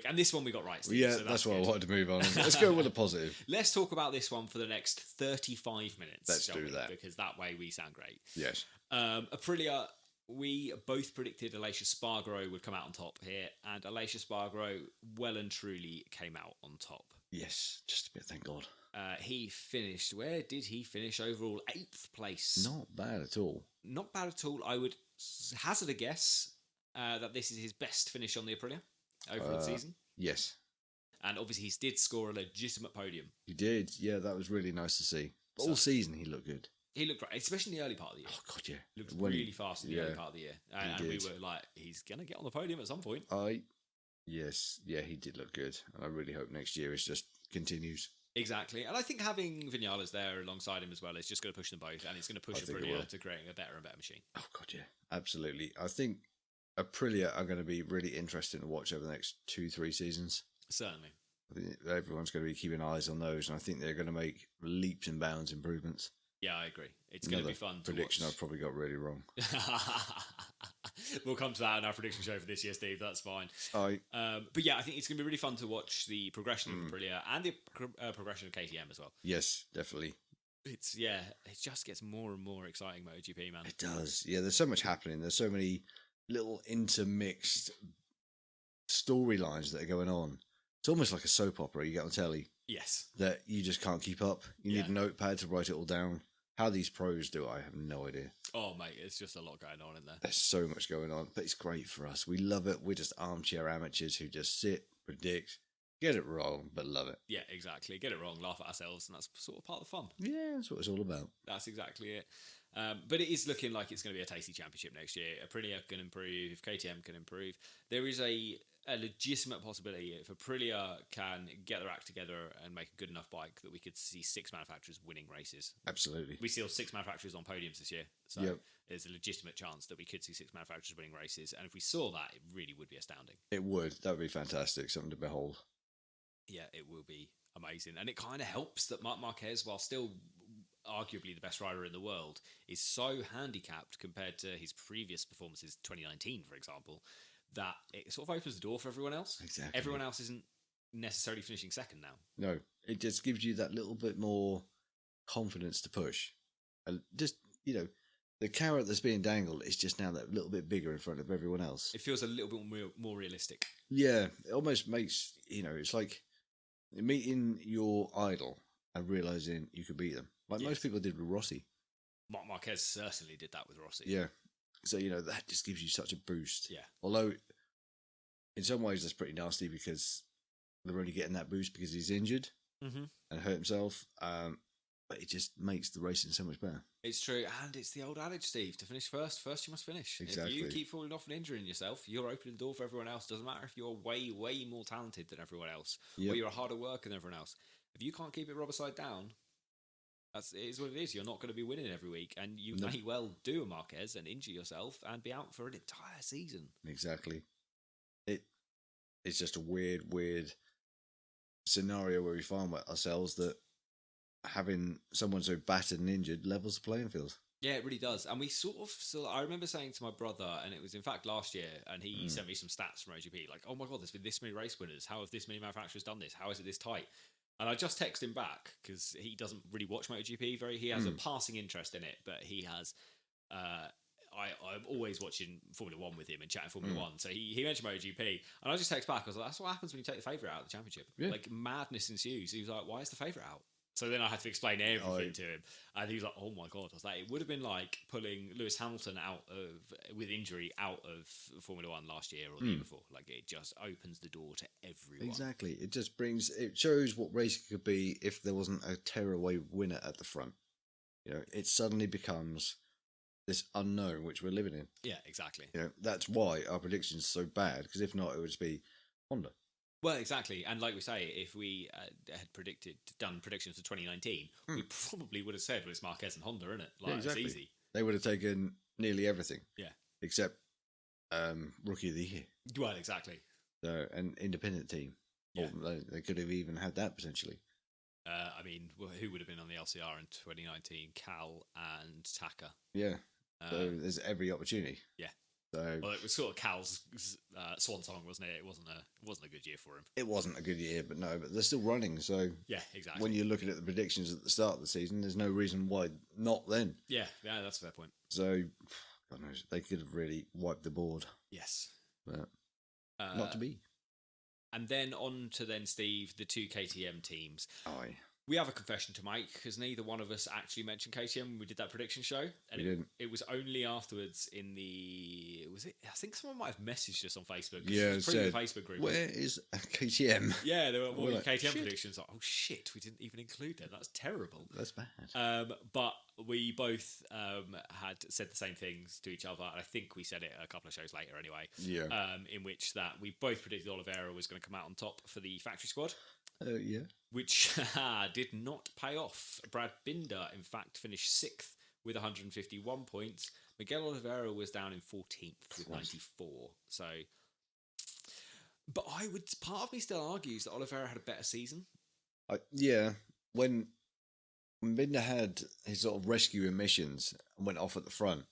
And this one we got right, Steve. Yeah, so that's what good. I wanted to move on. Let's go with a positive. Let's talk about this one for the next 35 minutes. Let's do that. Because that way we sound great. Yes. Aprilia, we both predicted Aleix Espargaro would come out on top here, and Aleix Espargaro well and truly came out on top. Yes, just a bit, thank God. He finished, where did he finish overall? 8th place. Not bad at all. Not bad at all. I would hazard a guess that this is his best finish on the Aprilia over the season. Yes. And obviously he did score a legitimate podium. He did. Yeah, that was really nice to see. But all season he looked good. He looked great, especially in the early part of the year. Oh, God, yeah. He looked really fast in the early part of the year. And we did. were like, he's going to get on the podium at some point. Yes. Yeah, he did look good. And I really hope next year it just continues. Exactly. And I think having Vinales there alongside him as well is just going to push them both. And it's going to push Aprilia to creating a better and better machine. Oh, God, yeah. Absolutely. I think Aprilia are going to be really interesting to watch over the next 2-3 seasons. Certainly. I think everyone's going to be keeping eyes on those. And I think they're going to make leaps and bounds improvements. Yeah, I agree. It's going to be fun to prediction watch. I've probably got really wrong. We'll come to that in our prediction show for this year, Steve. That's fine. But yeah, I think it's going to be really fun to watch the progression of Aprilia and the progression of KTM as well. Yes, definitely. It just gets more and more exciting, MotoGP, man. It does. Yeah, there's so much happening. There's so many little intermixed storylines that are going on. It's almost like a soap opera you get on telly. Yes. That you just can't keep up. You need a notepad to write it all down. How these pros do it, I have no idea. Oh, mate, it's just a lot going on in there. There's so much going on, but it's great for us. We love it. We're just armchair amateurs who just sit, predict, get it wrong, but love it. Yeah, exactly. Get it wrong, laugh at ourselves, and that's sort of part of the fun. Yeah, that's what it's all about. That's exactly it. But it is looking like it's going to be a tasty championship next year. Aprilia can improve, if KTM can improve. There is a legitimate possibility if Aprilia can get their act together and make a good enough bike that we could see 6 manufacturers winning races. Absolutely. We see 6 manufacturers on podiums this year. So there's a legitimate chance that we could see 6 manufacturers winning races. And if we saw that, it really would be astounding. It would. That would be fantastic. Something to behold. Yeah, it will be amazing. And it kind of helps that Marc Marquez, while still arguably the best rider in the world, is so handicapped compared to his previous performances, 2019, for example, that it sort of opens the door for everyone else. Exactly. Everyone else isn't necessarily finishing second now. No, it just gives you that little bit more confidence to push. And just, the carrot that's being dangled is just now that little bit bigger in front of everyone else. It feels a little bit more realistic. Yeah, it almost makes, it's like meeting your idol and realising you could beat them. Like most people did with Rossi. Marc Marquez certainly did that with Rossi. Yeah. So, that just gives you such a boost. Yeah. Although, in some ways, that's pretty nasty because they're only getting that boost because he's injured and hurt himself. But it just makes the racing so much better. It's true. And it's the old adage, Steve, to finish first you must finish. Exactly. If you keep falling off and injuring yourself, you're opening the door for everyone else. Doesn't matter if you're way, way more talented than everyone else or you're a harder worker than everyone else. If you can't keep it rubber side down, It is what it is. You're not going to be winning every week, and you No. may well do a Marquez and injure yourself and be out for an entire season. Exactly. It's just a weird scenario where we find ourselves that having someone so battered and injured levels the playing field. Yeah, it really does. And we I remember saying to my brother, and it was in fact last year, and he sent me some stats from MotoGP, like, oh my God, there's been this many race winners. How have this many manufacturers done this? How is it this tight? And I just texted him back because he doesn't really watch MotoGP he has a passing interest in it, but he has, I'm always watching Formula One with him and chatting Formula One. So he mentioned MotoGP, and I just text back. I was like, that's what happens when you take the favourite out of the championship. Yeah. Like, madness ensues. He was like, why is the favourite out? So then I had to explain everything to him, and he was like, "Oh my God!" I was like, "It would have been like pulling Lewis Hamilton with injury out of Formula One last year or the year before. Like, it just opens the door to everyone." Exactly. It shows what racing could be if there wasn't a tearaway winner at the front. It suddenly becomes this unknown which we're living in. Yeah, exactly. That's why our predictions are so bad, because if not, it would just be Honda. Well, exactly. And like we say, if we had done predictions for 2019, we probably would have said, well, it's Marquez and Honda, isn't it? Like, exactly. It's easy. They would have taken nearly everything. Yeah. Except Rookie of the Year. Well, exactly. So, an independent team. Yeah. Or they could have even had that potentially. I mean, who would have been on the LCR in 2019? Cal and Taka. Yeah. So there's every opportunity. Yeah. So, well, it was sort of Cal's swan song, wasn't it? It wasn't a good year for him. It wasn't a good year, but they're still running. So yeah, exactly. When you're looking at the predictions at the start of the season, there's no reason why not then. Yeah, that's a fair point. So, God knows, they could have really wiped the board. Yes, but not to be. And then on to Steve, the two KTM teams. Aye. We have a confession to make because neither one of us actually mentioned KTM when we did that prediction show. And we didn't. It was only afterwards I think someone might have messaged us on Facebook. Yeah, it was the Facebook group. Where is KTM? Yeah, there were like, KTM shit. predictions. Like, oh shit, we didn't even include them. That's terrible. That's bad. But we both had said the same things to each other. And I think we said it a couple of shows later anyway. Yeah. In which that we both predicted Oliveira was going to come out on top for the factory squad. Yeah. Which did not pay off. Brad Binder, in fact, finished 6th with 151 points. Miguel Oliveira was down in 14th with 94. So, but part of me still argues that Oliveira had a better season. Yeah. When Binder had his sort of rescue emissions and went off at the front,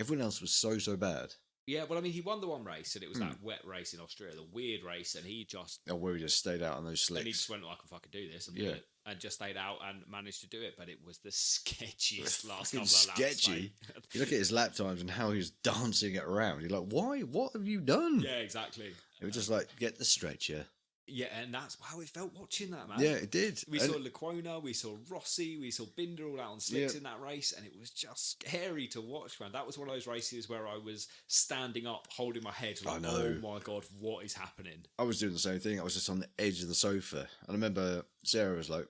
everyone else was so bad. Yeah, well, I mean, he won the one race, and it was that wet race in Austria, the weird race, and he just... Oh, where he just stayed out on those slicks. And he just went, I can fucking do this, and did it, and just stayed out and managed to do it, but it was the sketchiest last couple of laps. Sketchy. You look at his lap times and how he was dancing it around. You're like, why? What have you done? Yeah, exactly. It was just like, get the stretcher. Yeah, and that's how it felt watching that, man. Yeah, it did. We saw Lecuona, we saw Rossi, we saw Binder all out on slicks in that race, and it was just scary to watch, man. That was one of those races where I was standing up, holding my head, like, oh my God, what is happening? I was doing the same thing. I was just on the edge of the sofa. And I remember Sarah was like,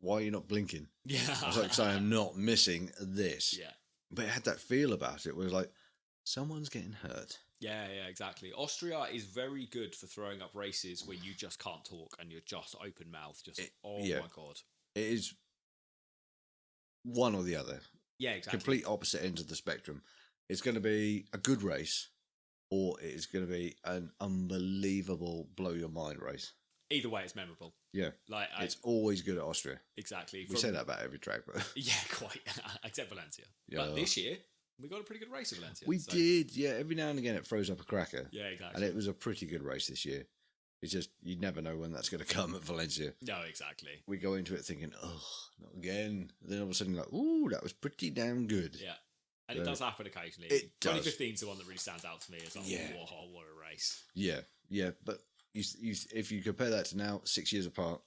why are you not blinking? Yeah. I was like, so I am not missing this. Yeah. But it had that feel about it. It was like, someone's getting hurt. Yeah, exactly. Austria is very good for throwing up races where you just can't talk and you're just open mouth. My God. It is one or the other. Yeah, exactly. Complete opposite ends of the spectrum. It's going to be a good race, or it is going to be an unbelievable blow your mind race. Either way, it's memorable. Yeah. It's always good at Austria. Exactly. We say that about every track, but yeah, quite. Except Valencia. Yeah. But this year, we got a pretty good race at Valencia. We did, yeah. Every now and again, it throws up a cracker. Yeah, exactly. And it was a pretty good race this year. It's just, you never know when that's going to come at Valencia. No, exactly. We go into it thinking, oh, not again. Then all of a sudden, like, ooh, that was pretty damn good. Yeah. And it does happen occasionally. It 2015 is the one that really stands out to me. It's like, yeah. what a race. Yeah, yeah. But if you compare that to now, 6 years apart,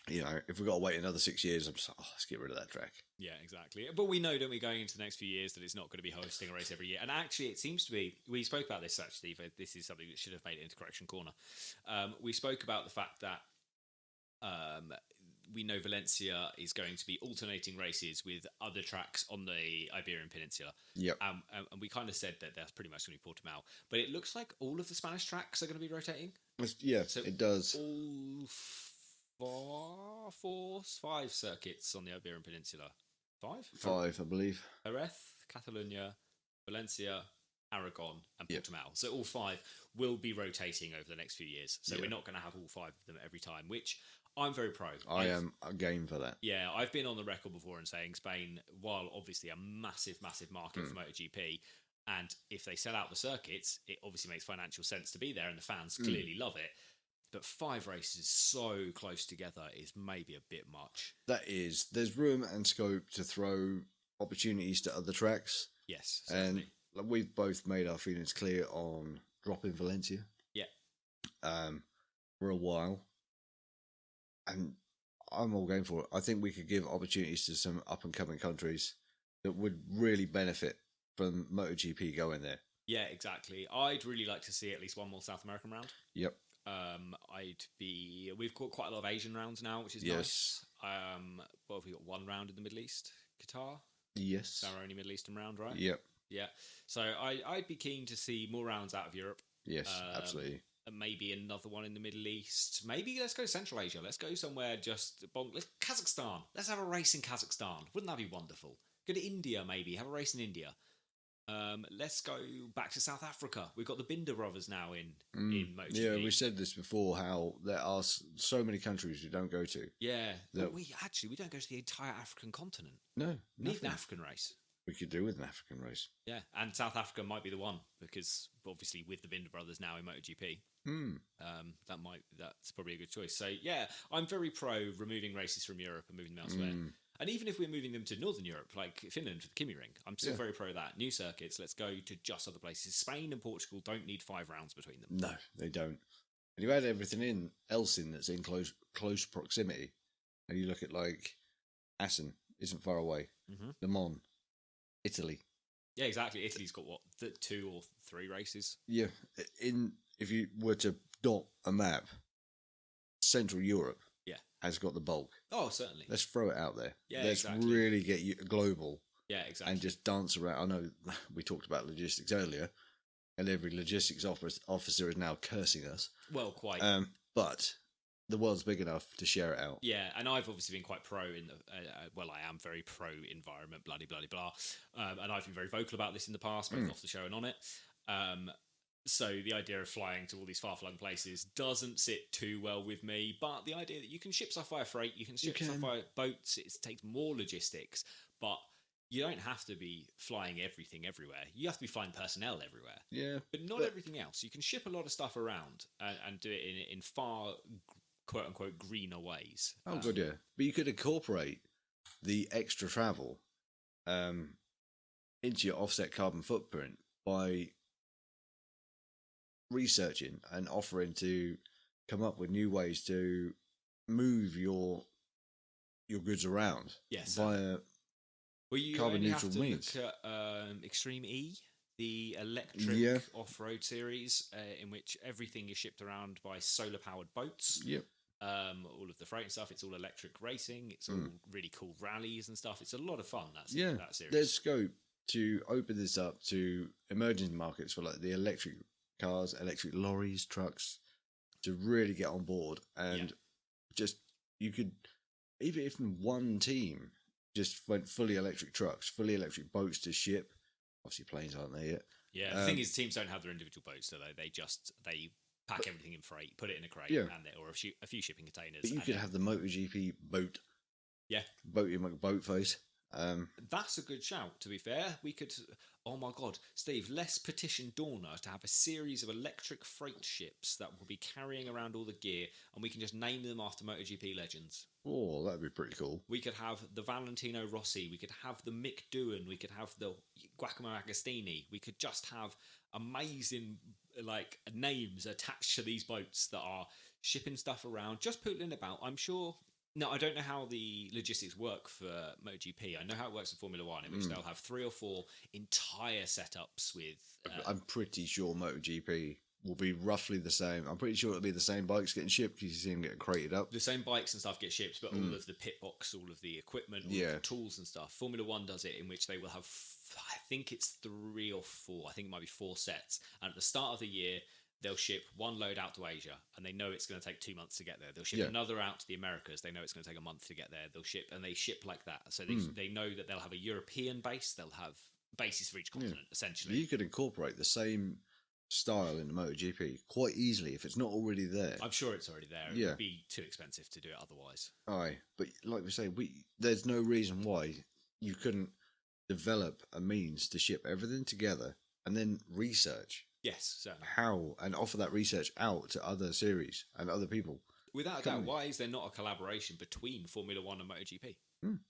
you know, if we've got to wait another 6 years, I'm just like, let's get rid of that track. Yeah, exactly. But we know, don't we, going into the next few years that it's not going to be hosting a race every year. And actually, it seems to be, we spoke about this actually, this is something that should have made it into Correction Corner. We spoke about the fact that we know Valencia is going to be alternating races with other tracks on the Iberian Peninsula. Yep. And we kind of said that that's pretty much going to be Portimao. But it looks like all of the Spanish tracks are going to be rotating. Yeah, so it does. All five circuits on the Iberian Peninsula. Five, I believe. Jerez, Catalonia, Valencia, Aragon, and Portimao. So all five will be rotating over the next few years. So we're not going to have all five of them every time, which I'm very pro. I am a game for that. Yeah, I've been on the record before in saying Spain, while obviously a massive, massive market for MotoGP, and if they sell out the circuits, it obviously makes financial sense to be there, and the fans clearly love it. But 5 races so close together is maybe a bit much. That is. There's room and scope to throw opportunities to other tracks. Yes, certainly. And we've both made our feelings clear on dropping Valencia. Yeah. For a while. And I'm all game for it. I think we could give opportunities to some up-and-coming countries that would really benefit from MotoGP going there. Yeah, exactly. I'd really like to see at least one more South American round. Yep. We've got quite a lot of Asian rounds now, which is nice. What have we got? One round in the Middle East? Qatar? Yes. It's our only Middle Eastern round, right? Yep. Yeah. So I'd be keen to see more rounds out of Europe. Yes, absolutely. And maybe another one in the Middle East. Maybe let's go Central Asia. Let's go somewhere Kazakhstan. Let's have a race in Kazakhstan. Wouldn't that be wonderful? Go to India, maybe. Have a race in India. Let's go back to South Africa. We've got the Binder brothers now in MotoGP. Yeah, we said this before, how there are so many countries we don't go to. Yeah. We don't go to the entire African continent. No. We need an African race. We could do with an African race. Yeah, and South Africa might be the one, because obviously with the Binder brothers now in MotoGP, that's probably a good choice. So yeah, I'm very pro removing races from Europe and moving them elsewhere. And even if we're moving them to Northern Europe, like Finland for the Kimi Ring, I'm still very pro that. New circuits, let's go to just other places. Spain and Portugal don't need 5 rounds between them. No, they don't. And you add everything else in that's in close proximity, and you look at like Assen isn't far away, Le Mans, Italy. Yeah, exactly. Italy's got 2 or 3 races. Yeah, if you were to dot a map, Central Europe has got the bulk. Oh, certainly. Let's throw it out there. Yeah, Let's really get you global. Yeah, exactly. And just dance around. I know we talked about logistics earlier, and every logistics officer is now cursing us. Well, quite. But the world's big enough to share it out. Yeah, and I've obviously been quite pro in the. I am very pro environment, blah blah blah, and I've been very vocal about this in the past, both off the show and on it. So the idea of flying to all these far-flung places doesn't sit too well with me, but the idea that you can ship stuff via freight, you can ship stuff via boats, it takes more logistics, but you don't have to be flying everything everywhere. You have to be flying personnel everywhere. Yeah. But not everything else. You can ship a lot of stuff around and do it in far, quote-unquote, greener ways. Oh, good, yeah. But you could incorporate the extra travel into your offset carbon footprint by researching and offering to come up with new ways to move your goods around via carbon neutral means. Look at Extreme E, the electric off-road series, in which everything is shipped around by solar-powered boats. Yep. All of the freight and stuff. It's all electric racing. It's all really cool rallies and stuff. It's a lot of fun. That series. There's scope to open this up to emerging markets for like the electric cars, electric lorries, trucks, to really get on board. And just, you could, even if one team just went fully electric trucks, fully electric boats to ship, obviously planes aren't there yet. Yeah, the thing is, teams don't have their individual boats, so they pack everything in freight, put it in a crate, or a few shipping containers. But you could have the MotoGP boat. Yeah. Boat face. That's a good shout, to be fair. We could, oh my God, Steve, let's petition Dorna to have a series of electric freight ships that will be carrying around all the gear, and we can just name them after MotoGP legends. Oh, that'd be pretty cool. We could have the Valentino Rossi, we could have the Mick Doohan, we could have the Giacomo Agostini, we could just have amazing names attached to these boats that are shipping stuff around, just pootling about. I'm sure. No, I don't know how the logistics work for MotoGP. I know how it works in Formula One, in which they'll have 3 or 4 entire setups with. I'm pretty sure MotoGP will be roughly the same. I'm pretty sure it'll be the same bikes getting shipped, because you see them getting crated up. The same bikes and stuff get shipped, but all of the pit box, all of the equipment, all of the tools and stuff. Formula One does it, in which they will have, I think it's 3 or 4. I think it might be 4 sets. And at the start of the year, they'll ship one load out to Asia, and they know it's going to take 2 months to get there. They'll ship another out to the Americas. They know it's going to take a month to get there. They'll ship, and they ship like that. So they know that they'll have a European base. They'll have bases for each continent, essentially. You could incorporate the same style in the MotoGP quite easily if it's not already there. I'm sure it's already there. It would be too expensive to do it otherwise. Aye, but like we say, there's no reason why you couldn't develop a means to ship everything together and then research. Yes, certainly. How, and offer that research out to other series and other people. Without a doubt, why is there not a collaboration between Formula One and MotoGP?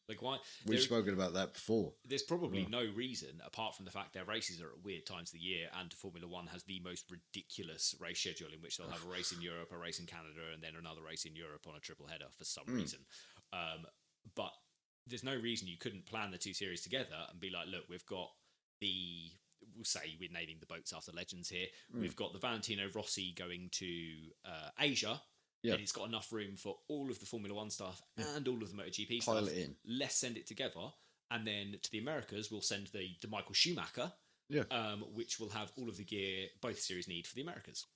Like, why? We've spoken about that before. There's probably no reason, apart from the fact their races are at weird times of the year, and Formula One has the most ridiculous race schedule in which they'll have a race in Europe, a race in Canada, and then another race in Europe on a triple header for some reason. But there's no reason you couldn't plan the two series together and be like, look, we've got we'll say we're naming the boats after legends here. We've got the Valentino Rossi going to Asia. Yeah. And it's got enough room for all of the Formula One stuff and all of the MotoGP Pile stuff. it in. Let's send it together. And then to the Americas, we'll send the Michael Schumacher, which will have all of the gear both series need for the Americas.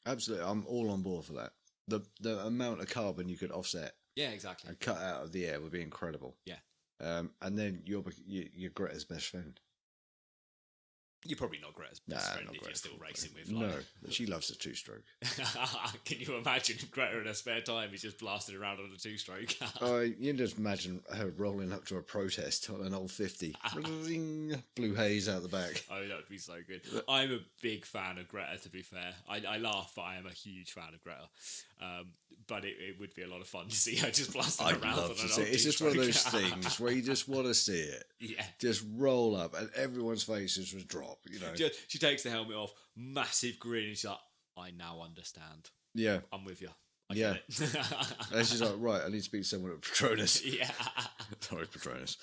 Absolutely. I'm all on board for that. The amount of carbon you could offset. Yeah, exactly. And cut out of the air would be incredible. Yeah. And then you're Greta's best friend. You're probably not Greta's best friend if you're still racing with. No, she loves a two-stroke. Can you imagine Greta in her spare time is just blasting around on a two-stroke? You can just imagine her rolling up to a protest on an old 50. Blue haze out the back. Oh, that would be so good. I'm a big fan of Greta, to be fair. I laugh, but I am a huge fan of Greta. But it would be a lot of fun to see her just blasting around on an old two-stroke. It's just one of those things where you just want to see it. Yeah. Just roll up and everyone's faces would drop, you know. She takes the helmet off, massive grin, and she's like, I now understand. Yeah. I'm with you. I get it. And she's like, right, I need to speak to someone at Petronas. Yeah. Sorry, Petronas.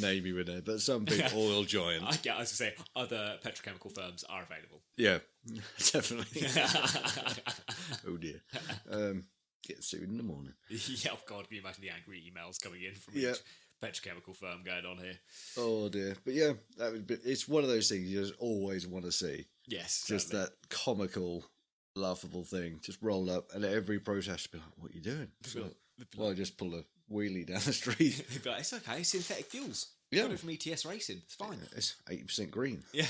Name you in there, but some big oil giant. I was going to say, other petrochemical firms are available. Yeah, definitely. Oh dear. Get sued in the morning. Yeah, oh God, can you imagine the angry emails coming in from each petrochemical firm going on here? Oh dear. But yeah, it's one of those things you just always want to see. Yes. Just certainly. That comical, laughable thing. Just roll up and every protest be like, what are you doing? Well, I just pull a wheelie down the street. But it's okay, synthetic fuels. Yeah. Got it from ETS Racing. It's fine. It's 80% green. Yeah.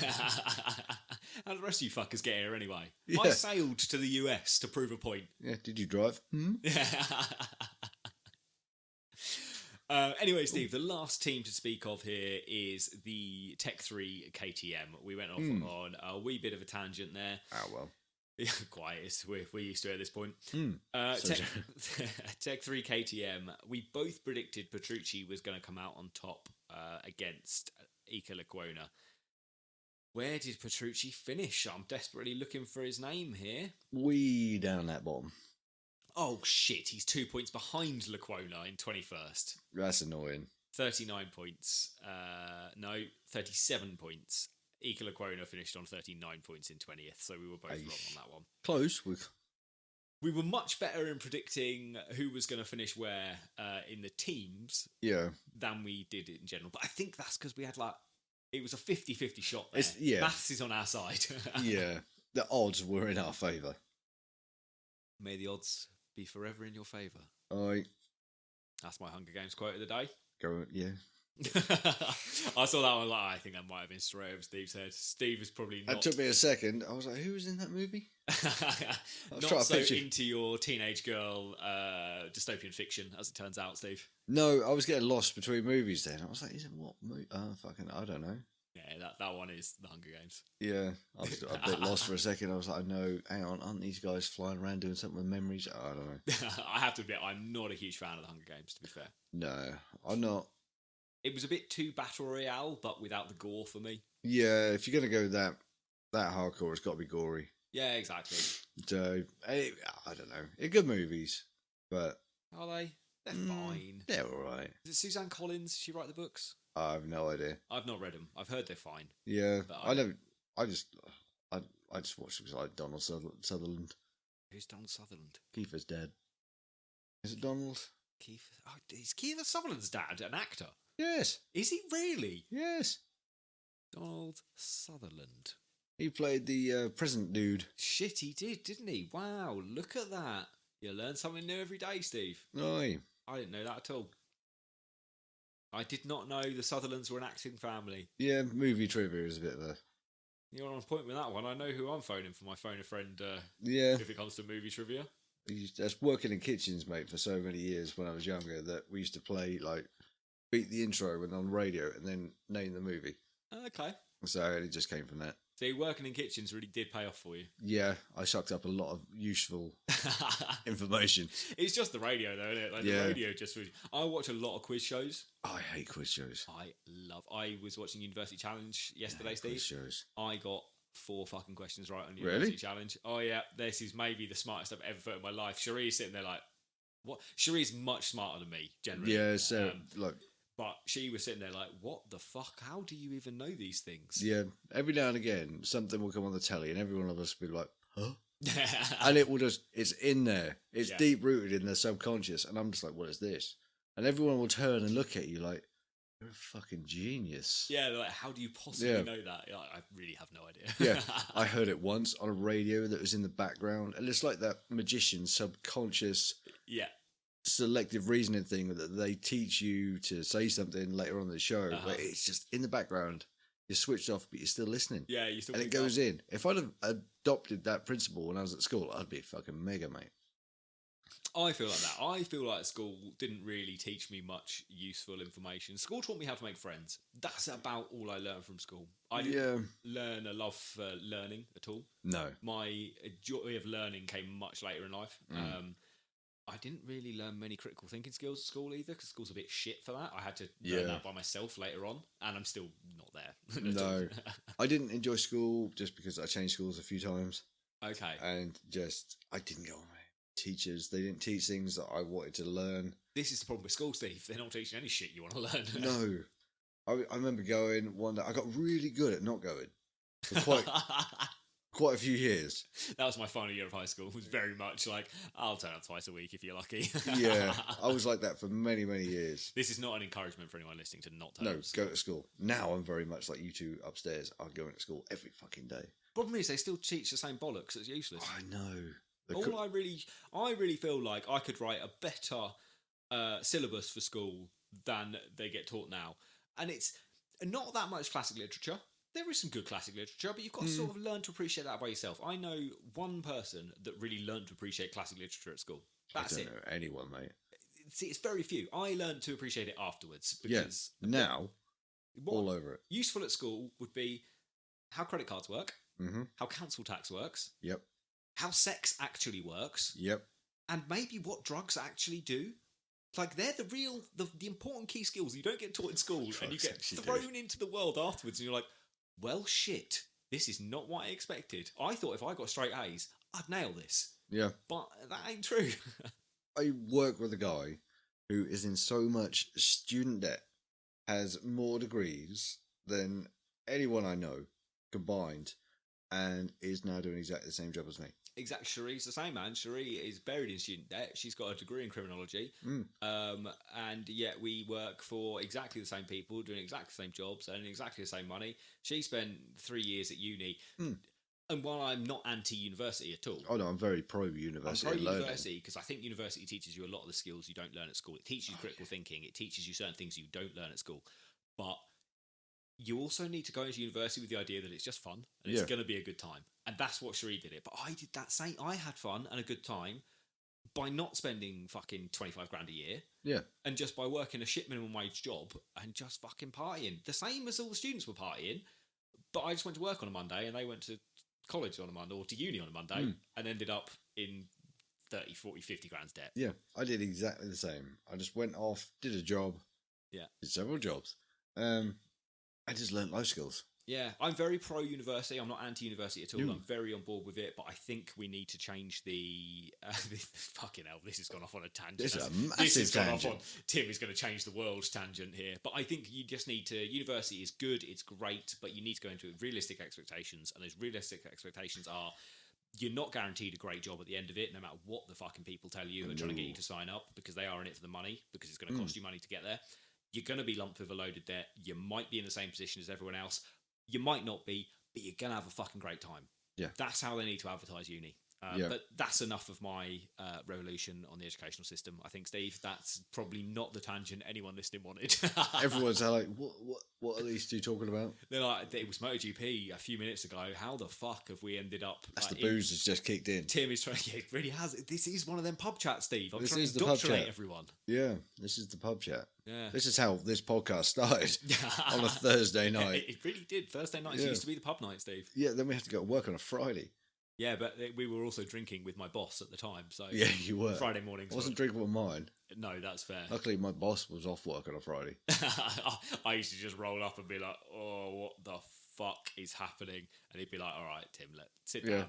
How the rest of you fuckers get here anyway? Yeah. I sailed to the US to prove a point. Yeah. Did you drive? Yeah. Anyway, Steve, the last team to speak of here is the Tech 3 KTM. We went off on a wee bit of a tangent there. Oh, well. Yeah, quiet. We're used to it at this point. Tech 3 KTM. We both predicted Petrucci was going to come out on top against Iker Lecuona. Where did Petrucci finish? I'm desperately looking for his name here. Way down that bottom. Oh, shit. He's 2 points behind Lecuona in 21st. That's annoying. 39 points. No, 37 points. Iker Lecuona finished on 39 points in 20th, so we were both wrong on that one. Close. We were much better in predicting who was going to finish where in the teams than we did in general. But I think that's because we had it was a 50-50 shot there. Maths is on our side. Yeah, the odds were in our favour. May the odds be forever in your favour. Aye. That's my Hunger Games quote of the day. Yeah. I saw that one I think that might have been straight over Steve's head. Steve is probably not... It took me a second. I was like, who was in that movie? Not so into your teenage girl dystopian fiction, as it turns out, Steve. No, I was getting lost between movies then. I was like, is it what movie? I don't know. Yeah, that one is The Hunger Games. Yeah, I was a bit lost for a second. I was like, no, hang on, aren't these guys flying around doing something with memories? I don't know. I have to admit, I'm not a huge fan of The Hunger Games, to be fair. No, I'm not. It was a bit too Battle Royale, but without the gore for me. Yeah, if you're going to go that hardcore, it's got to be gory. Yeah, exactly. So, I don't know. They're good movies, but... Are they? They're fine. They're all right. Is it Suzanne Collins? Does she write the books? I have no idea. I've not read them. I've heard they're fine. Yeah, I just watched it because I like Donald Sutherland. Who's Donald Sutherland? Kiefer's dad. Is it Donald? Is Kiefer Sutherland's dad an actor? Yes. Is he really? Yes. Donald Sutherland. He played the present dude. Shit, he did, didn't he? Wow, look at that. You learn something new every day, Steve. Aye. I didn't know that at all. I did not know the Sutherlands were an acting family. Yeah, movie trivia is a bit of a... You're on point with that one. I know who I'm phoning for my phone a friend Yeah. if it comes to movie trivia. I was working in kitchens, mate, for so many years when I was younger that we used to play, like, beat the intro when on the radio and then name the movie. Okay. So it just came from that. So working in kitchens really did pay off for you. Yeah, I sucked up a lot of useful information. It's just the radio, though, isn't it? Like, Yeah. the radio just... I watch a lot of quiz shows. I hate quiz shows. I was watching University Challenge yesterday, Steve. Quiz shows. I got 4 fucking questions right on University Challenge. Oh, yeah. This is maybe the smartest I've ever felt in my life. Cherie's sitting there like... What? Cherie's much smarter than me, generally. Yeah, so, like... But she was sitting there like, what the fuck? How do you even know these things? Yeah, every now and again, something will come on the telly and every one of us will be like, huh? And it will just, it's in there. It's deep rooted in their subconscious. And I'm just like, what is this? And everyone will turn and look at you like, you're a fucking genius. Yeah, like, how do you possibly know that? I really have no idea. Yeah, I heard it once on a radio that was in the background. And it's like that magician's subconscious selective reasoning thing that they teach you to say something later on in the show, but it's just in the background. You're switched off, but you're still listening. Yeah, you still. And it goes in. If I'd have adopted that principle when I was at school, I'd be a fucking mega, mate. I feel like that. I feel like school didn't really teach me much useful information. School taught me how to make friends. That's about all I learned from school. I didn't learn a love for learning at all. No. My joy of learning came much later in life. I didn't really learn many critical thinking skills at school either, because school's a bit shit for that. I had to learn that by myself later on, and I'm still not there. No. I didn't enjoy school just because I changed schools a few times. Okay. And just, I didn't go on my teachers. They didn't teach things that I wanted to learn. This is the problem with school, Steve. They're not teaching any shit you want to learn. No. I remember going one day, I got really good at not going for quite a few years. That was my final year of high school. It was very much like, I'll turn up twice a week if you're lucky. Yeah, I was like that for many, many years. This is not an encouragement for anyone listening to not turn up. No, go to school. Now I'm very much like you two upstairs. I'm going to school every fucking day. Problem is, they still teach the same bollocks. It's useless. I know. I really feel like I could write a better syllabus for school than they get taught now. And it's not that much classic literature. There is some good classic literature, but you've got to sort of learn to appreciate that by yourself. I know one person that really learned to appreciate classic literature at school. That's it. I don't know anyone, mate. See, it's very few. I learned to appreciate it afterwards. Because now, all over it. Useful at school would be how credit cards work, how council tax works, how sex actually works, and maybe what drugs actually do. Like, they're the important key skills you don't get taught in school, and you get thrown into the world afterwards, and you're like, well, shit, this is not what I expected. I thought if I got straight A's, I'd nail this. Yeah. But that ain't true. I work with a guy who is in so much student debt, has more degrees than anyone I know combined, and is now doing exactly the same job as me. Exactly. Cherie's the same, man. Cherie is buried in student debt. She's got a degree in criminology. And yet we work for exactly the same people, doing exactly the same jobs, earning exactly the same money. She spent 3 years at uni. And while I'm not anti-university at all... Oh, no, I'm very pro-university. I'm pro-university because I think university teaches you a lot of the skills you don't learn at school. It teaches you critical thinking. It teaches you certain things you don't learn at school. But you also need to go into university with the idea that it's just fun and it's going to be a good time. And that's what Cherie did it. But I did that same. I had fun and a good time by not spending fucking 25 grand a year. Yeah. And just by working a shit minimum wage job and just fucking partying. The same as all the students were partying. But I just went to work on a Monday and they went to college on a Monday or to uni on a Monday and ended up in 30, 40, 50 grand's debt. Yeah. I did exactly the same. I just went off, did a job. Yeah. Did several jobs. I just learnt life skills. Yeah, I'm very pro-university. I'm not anti-university at all. I'm very on board with it, but I think we need to change the... fucking hell, this has gone off on a tangent. This is a massive tangent. Tim is going to change the world's tangent here. But I think you just need to... University is good, it's great, but you need to go into it with realistic expectations, and those realistic expectations are... You're not guaranteed a great job at the end of it, no matter what the fucking people tell you who are trying to get you to sign up, because they are in it for the money, because it's going to cost you money to get there. You're going to be lumped with a load of debt. You might be in the same position as everyone else. You might not be, but you're going to have a fucking great time. Yeah. That's how they need to advertise uni. But that's enough of my revolution on the educational system. I think, Steve, that's probably not the tangent anyone listening wanted. Everyone's like, what are these two talking about? They're like, it was MotoGP a few minutes ago. How the fuck have we ended up? That's the booze has just kicked in. Tim is trying. Yeah, it really has. This is one of them pub chats, Steve. I'm This trying is to the pub indoctrinate chat. everyone. Yeah, this is the pub chat. Yeah. This is how this podcast started on a Thursday night. It really did. Thursday nights used to be the pub night, Steve. Yeah, then we have to go to work on a Friday. Yeah, but we were also drinking with my boss at the time. So yeah, you were. Friday mornings. I wasn't drinking with mine. No, that's fair. Luckily, my boss was off work on a Friday. I used to just roll up and be like, "Oh, what the fuck is happening?" And he'd be like, "All right, Tim, sit down."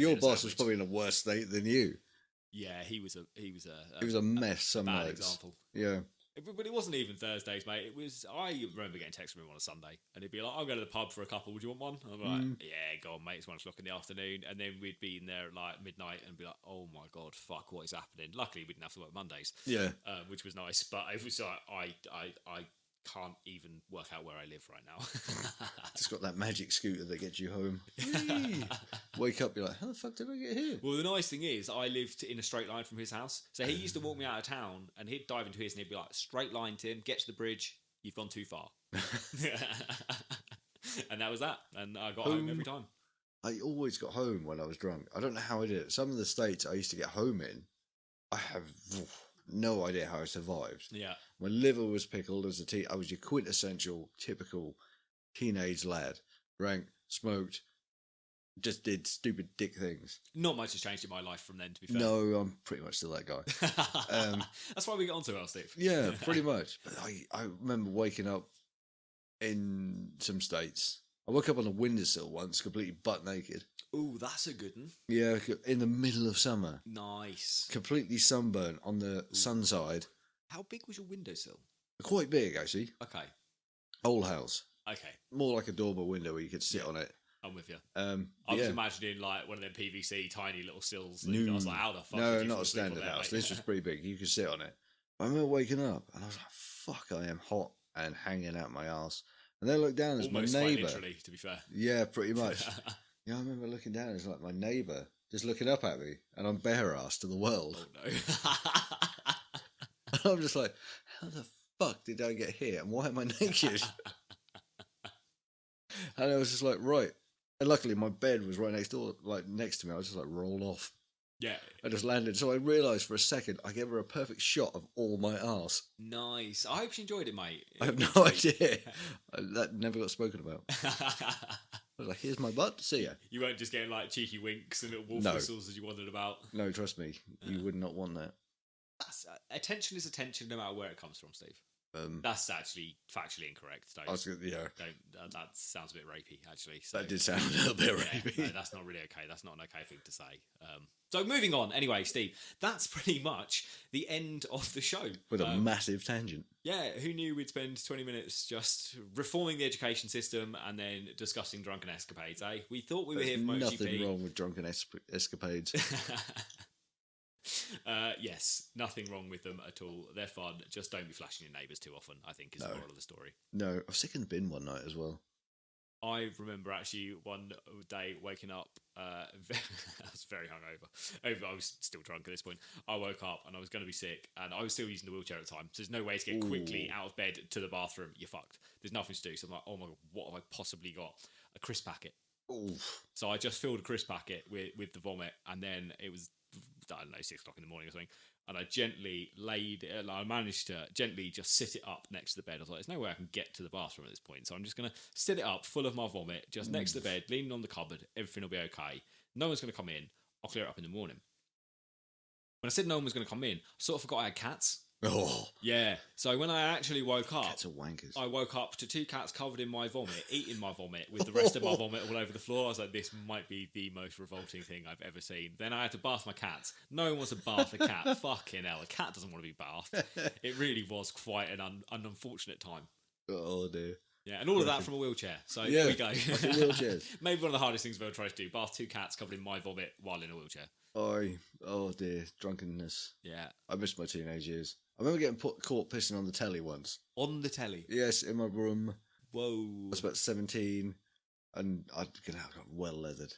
Your boss was probably in a worse state than you. Yeah, he was a mess. Some bad nights. Example. Yeah. But it wasn't even Thursdays, mate. It was. I remember getting text from him on a Sunday, and he'd be like, "I'll go to the pub for a couple. Would you want one?" I'm like, "Yeah, go on, mate. It's 1 o'clock in the afternoon." And then we'd be in there at like midnight and be like, "Oh my god, fuck, what is happening?" Luckily, we didn't have to work Mondays, which was nice. But it was like, I can't even work out where I live right now. Just got that magic scooter that gets you home. Wake up, you're like, how the fuck did I get here? Well, the nice thing is, I lived in a straight line from his house. So he used to walk me out of town, and he'd dive into his, and he'd be like, straight line, Tim, get to the bridge, you've gone too far. And that was that. And I got home every time. I always got home when I was drunk. I don't know how I did it. Some of the states I used to get home in, I have no idea how I survived. Yeah. My liver was pickled as a teen. I was your quintessential, typical teenage lad. Drank, smoked, just did stupid dick things. Not much has changed in my life from then, to be fair. No, I'm pretty much still that guy. That's why we get on so well, Steve. Yeah, pretty much. But I remember waking up in some states. I woke up on a windowsill once, completely butt naked. Ooh, that's a good one. Yeah, in the middle of summer. Nice. Completely sunburnt on the sun side. How big was your windowsill? Quite big, actually. Okay. Old house. Okay. More like a dormer window where you could sit on it. I'm with you. I was imagining like one of them PVC tiny little sills. I was like, how the fuck? No, not a standard house. This was pretty big. You could sit on it. I remember waking up and I was like, fuck, I am hot and hanging out my ass. And then I looked down, as my neighbour. Literally, to be fair. Yeah, pretty much. Yeah, I remember looking down, it's like my neighbour just looking up at me, and I'm bare ass to the world. Oh no. And I'm just like, how the fuck did I get here? And why am I naked? And I was just like, right. And luckily my bed was right next door, like next to me. I was just like, roll off. Yeah. I just landed. So I realised for a second I gave her a perfect shot of all my arse. Nice. I hope she enjoyed it, mate. I have no idea. That never got spoken about. I was like, here's my butt, see ya. You weren't just getting like cheeky winks and little wolf whistles as you wondered about. No, trust me, you would not want that. Attention is attention no matter where it comes from, Steve. That's actually factually incorrect. That sounds a bit rapey, actually. So, that did sound a little bit rapey. No, that's not really okay. That's not an okay thing to say. So moving on. Anyway, Steve, that's pretty much the end of the show. With a massive tangent. Yeah, who knew we'd spend 20 minutes just reforming the education system and then discussing drunken escapades, eh? We thought we were here for MotoGP. Nothing wrong with drunken escapades. Yes, nothing wrong with them at all. They're fun. Just don't be flashing your neighbours too often, I think, is the moral of the story. No, I was sick in the bin one night as well. I remember actually one day waking up, I was very hungover. I was still drunk at this point. I woke up and I was going to be sick, and I was still using the wheelchair at the time. So there's no way to get quickly out of bed to the bathroom. You're fucked. There's nothing to do. So I'm like, oh my God, what have I possibly got? A crisp packet. Oof. So I just filled a crisp packet with the vomit, and then it was, I don't know, 6 o'clock in the morning or something. And I managed to gently just sit it up next to the bed. I was like, there's no way I can get to the bathroom at this point. So I'm just going to sit it up full of my vomit, just next to the bed, leaning on the cupboard. Everything will be okay. No one's going to come in. I'll clear it up in the morning. When I said no one was going to come in, I sort of forgot I had cats. Oh. Yeah. So when I actually woke up, cats are wankers. I woke up to 2 cats covered in my vomit, eating my vomit with the rest of my vomit all over the floor. I was like, this might be the most revolting thing I've ever seen. Then I had to bath my cats. No one wants to bath a cat. Fucking hell. A cat doesn't want to be bathed. It really was quite an unfortunate time. Oh, dear. Yeah, and all of that from a wheelchair. So there we go. Wheelchairs. Maybe one of the hardest things I've ever tried to do. Bath 2 cats covered in my vomit while in a wheelchair. Oh dear, drunkenness. Yeah. I missed my teenage years. I remember getting caught pissing on the telly once. On the telly? Yes, in my room. Whoa. I was about 17. and I got well leathered.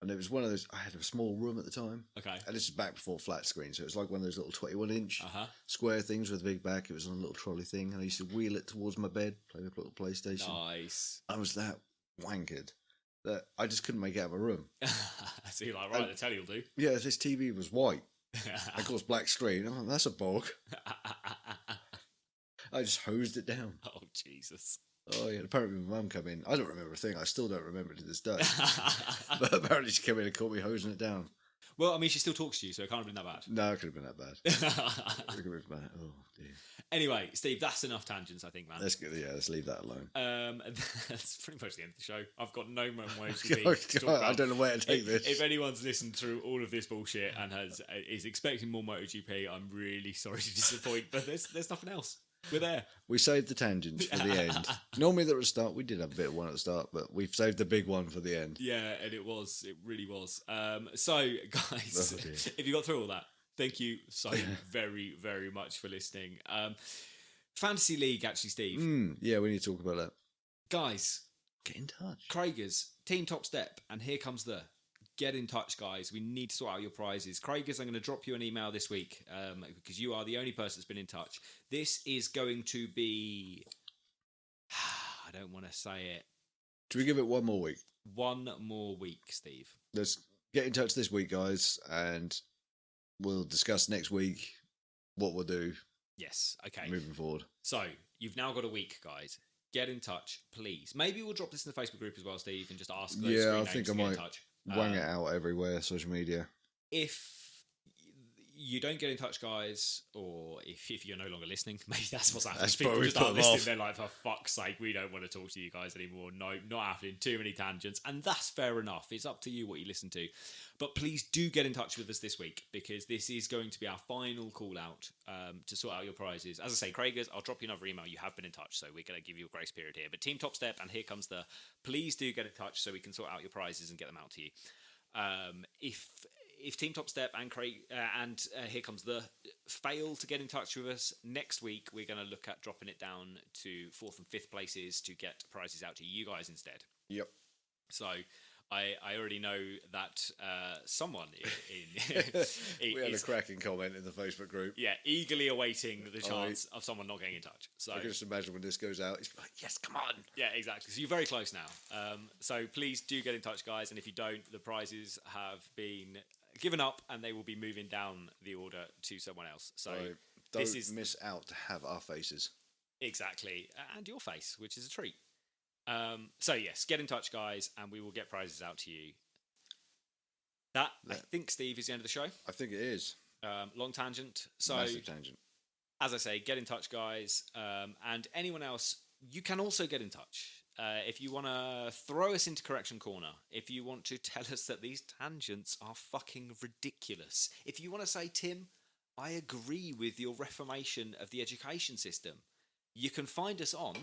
And it was one of those. I had a small room at the time. Okay. And this is back before flat screen, so it was like one of those little 21-inch square things with a big back. It was on a little trolley thing, and I used to wheel it towards my bed, play my little PlayStation. Nice. I was that wankered that I just couldn't make it out of my room. So you're like, right, the telly will do. Yeah, this TV was white. Of course, black screen. I'm like, that's a bog. I just hosed it down. Oh, Jesus. Oh, yeah. Apparently, my mum came in. I don't remember a thing. I still don't remember it to this day. But apparently, she came in and caught me hosing it down. Well, I mean, she still talks to you, so it can't have been that bad. No, it could have been that bad. It could have been bad. Oh, dear. Anyway, Steve, that's enough tangents, I think, man. Let's leave that alone. That's pretty much the end of the show. I've got no more ways to talk about. I don't know where to take this. If anyone's listened through all of this bullshit and is expecting more MotoGP, I'm really sorry to disappoint, but there's nothing else. We're there. We saved the tangents for the end. Normally, at the start, we did have a bit of one at the start, but we've saved the big one for the end. Yeah, and it really was. So, guys, if you got through all that, thank you so very, very much for listening. Fantasy League, actually, Steve. Yeah, we need to talk about that. Guys, get in touch. Craigers, Team Top Step, and here comes the get in touch, guys. We need to sort out your prizes. Craigers, I'm going to drop you an email this week because you are the only person that's been in touch. This is going to be... I don't want to say it. Do we give it one more week? One more week, Steve. Let's get in touch this week, guys, and we'll discuss next week what we'll do. Yes, okay. Moving forward. So, you've now got a week, guys. Get in touch, please. Maybe we'll drop this in the Facebook group as well, Steve, and just ask those I names think to I get might in touch. Wang it out everywhere, social media. If you don't get in touch, guys, or if you're no longer listening, maybe that's what's happening. People just aren't listening. They're like, for fuck's sake, we don't want to talk to you guys anymore. No, not happening. Too many tangents. And that's fair enough. It's up to you what you listen to. But please do get in touch with us this week because this is going to be our final call out to sort out your prizes. As I say, Craigers, I'll drop you another email. You have been in touch, so we're going to give you a grace period here. But Team Top Step, and here comes the please do get in touch so we can sort out your prizes and get them out to you. If Team Top Step and Craig and here comes the fail to get in touch with us next week, we're going to look at dropping it down to 4th and 5th places to get prizes out to you guys instead. Yep. So I already know that someone we had a cracking comment in the Facebook group. Yeah, eagerly awaiting the chance of someone not getting in touch. So I can just imagine when this goes out, it's like, yes, come on. Yeah, exactly. So you're very close now. So please do get in touch, guys. And if you don't, the prizes have been given up and they will be moving down the order to someone else. So don't miss out to have our faces. Exactly. And your face, which is a treat. So yes, get in touch, guys, and we will get prizes out to you. That, I think, Steve, is the end of the show. I think it is. Long tangent. So, massive tangent. As I say, get in touch, guys. And anyone else, you can also get in touch. If you want to throw us into Correction Corner, if you want to tell us that these tangents are fucking ridiculous, if you want to say, Tim, I agree with your reformation of the education system, you can find us on...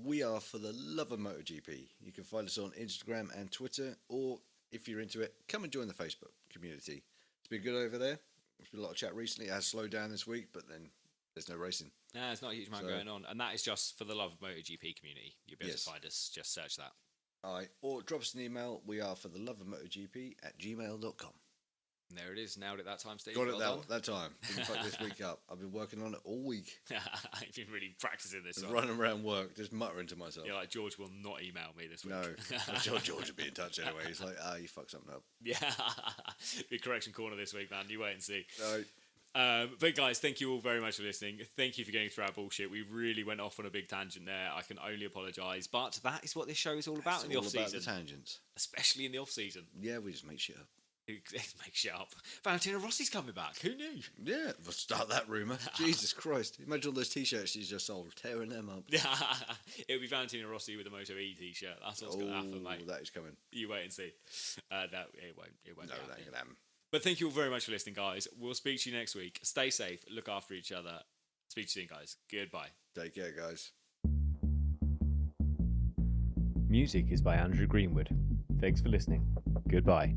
We are For the Love of MotoGP. You can find us on Instagram and Twitter, or if you're into it, come and join the Facebook community. It's been good over there. There's been a lot of chat recently. It has slowed down this week, but then there's no racing. No, there's not a huge amount going on. And that is just For the Love of MotoGP community. You'll be able to find us. Just search that. All right. Or drop us an email. We are For the Love of MotoGP @gmail.com. And there it is. Nailed it that time, Steve. Got it that time. Didn't fuck this week up. I've been working on it all week. I've been really practicing this. Just running around work, just muttering to myself. Yeah, like George will not email me this week. No, George will be in touch anyway. He's like, you fucked something up. Yeah, big Correction Corner this week, man. You wait and see. No. But guys, thank you all very much for listening. Thank you for getting through our bullshit. We really went off on a big tangent there. I can only apologise, but that is what this show is all about in the off season. About the tangents, especially in the off season. Yeah, we just make shit up. Make shit up. Valentino Rossi's coming back. Who knew? Yeah, we'll start that rumour. Jesus Christ. Imagine all those t-shirts she's just sold, tearing them up. It'll be Valentino Rossi with a MotoE t-shirt. That's what's going to happen, mate. That is coming. You wait and see. It won't. No, that ain't going to happen. But thank you all very much for listening, guys. We'll speak to you next week. Stay safe. Look after each other. Speak to you soon, guys. Goodbye. Take care, guys. Music is by Andrew Greenwood. Thanks for listening. Goodbye.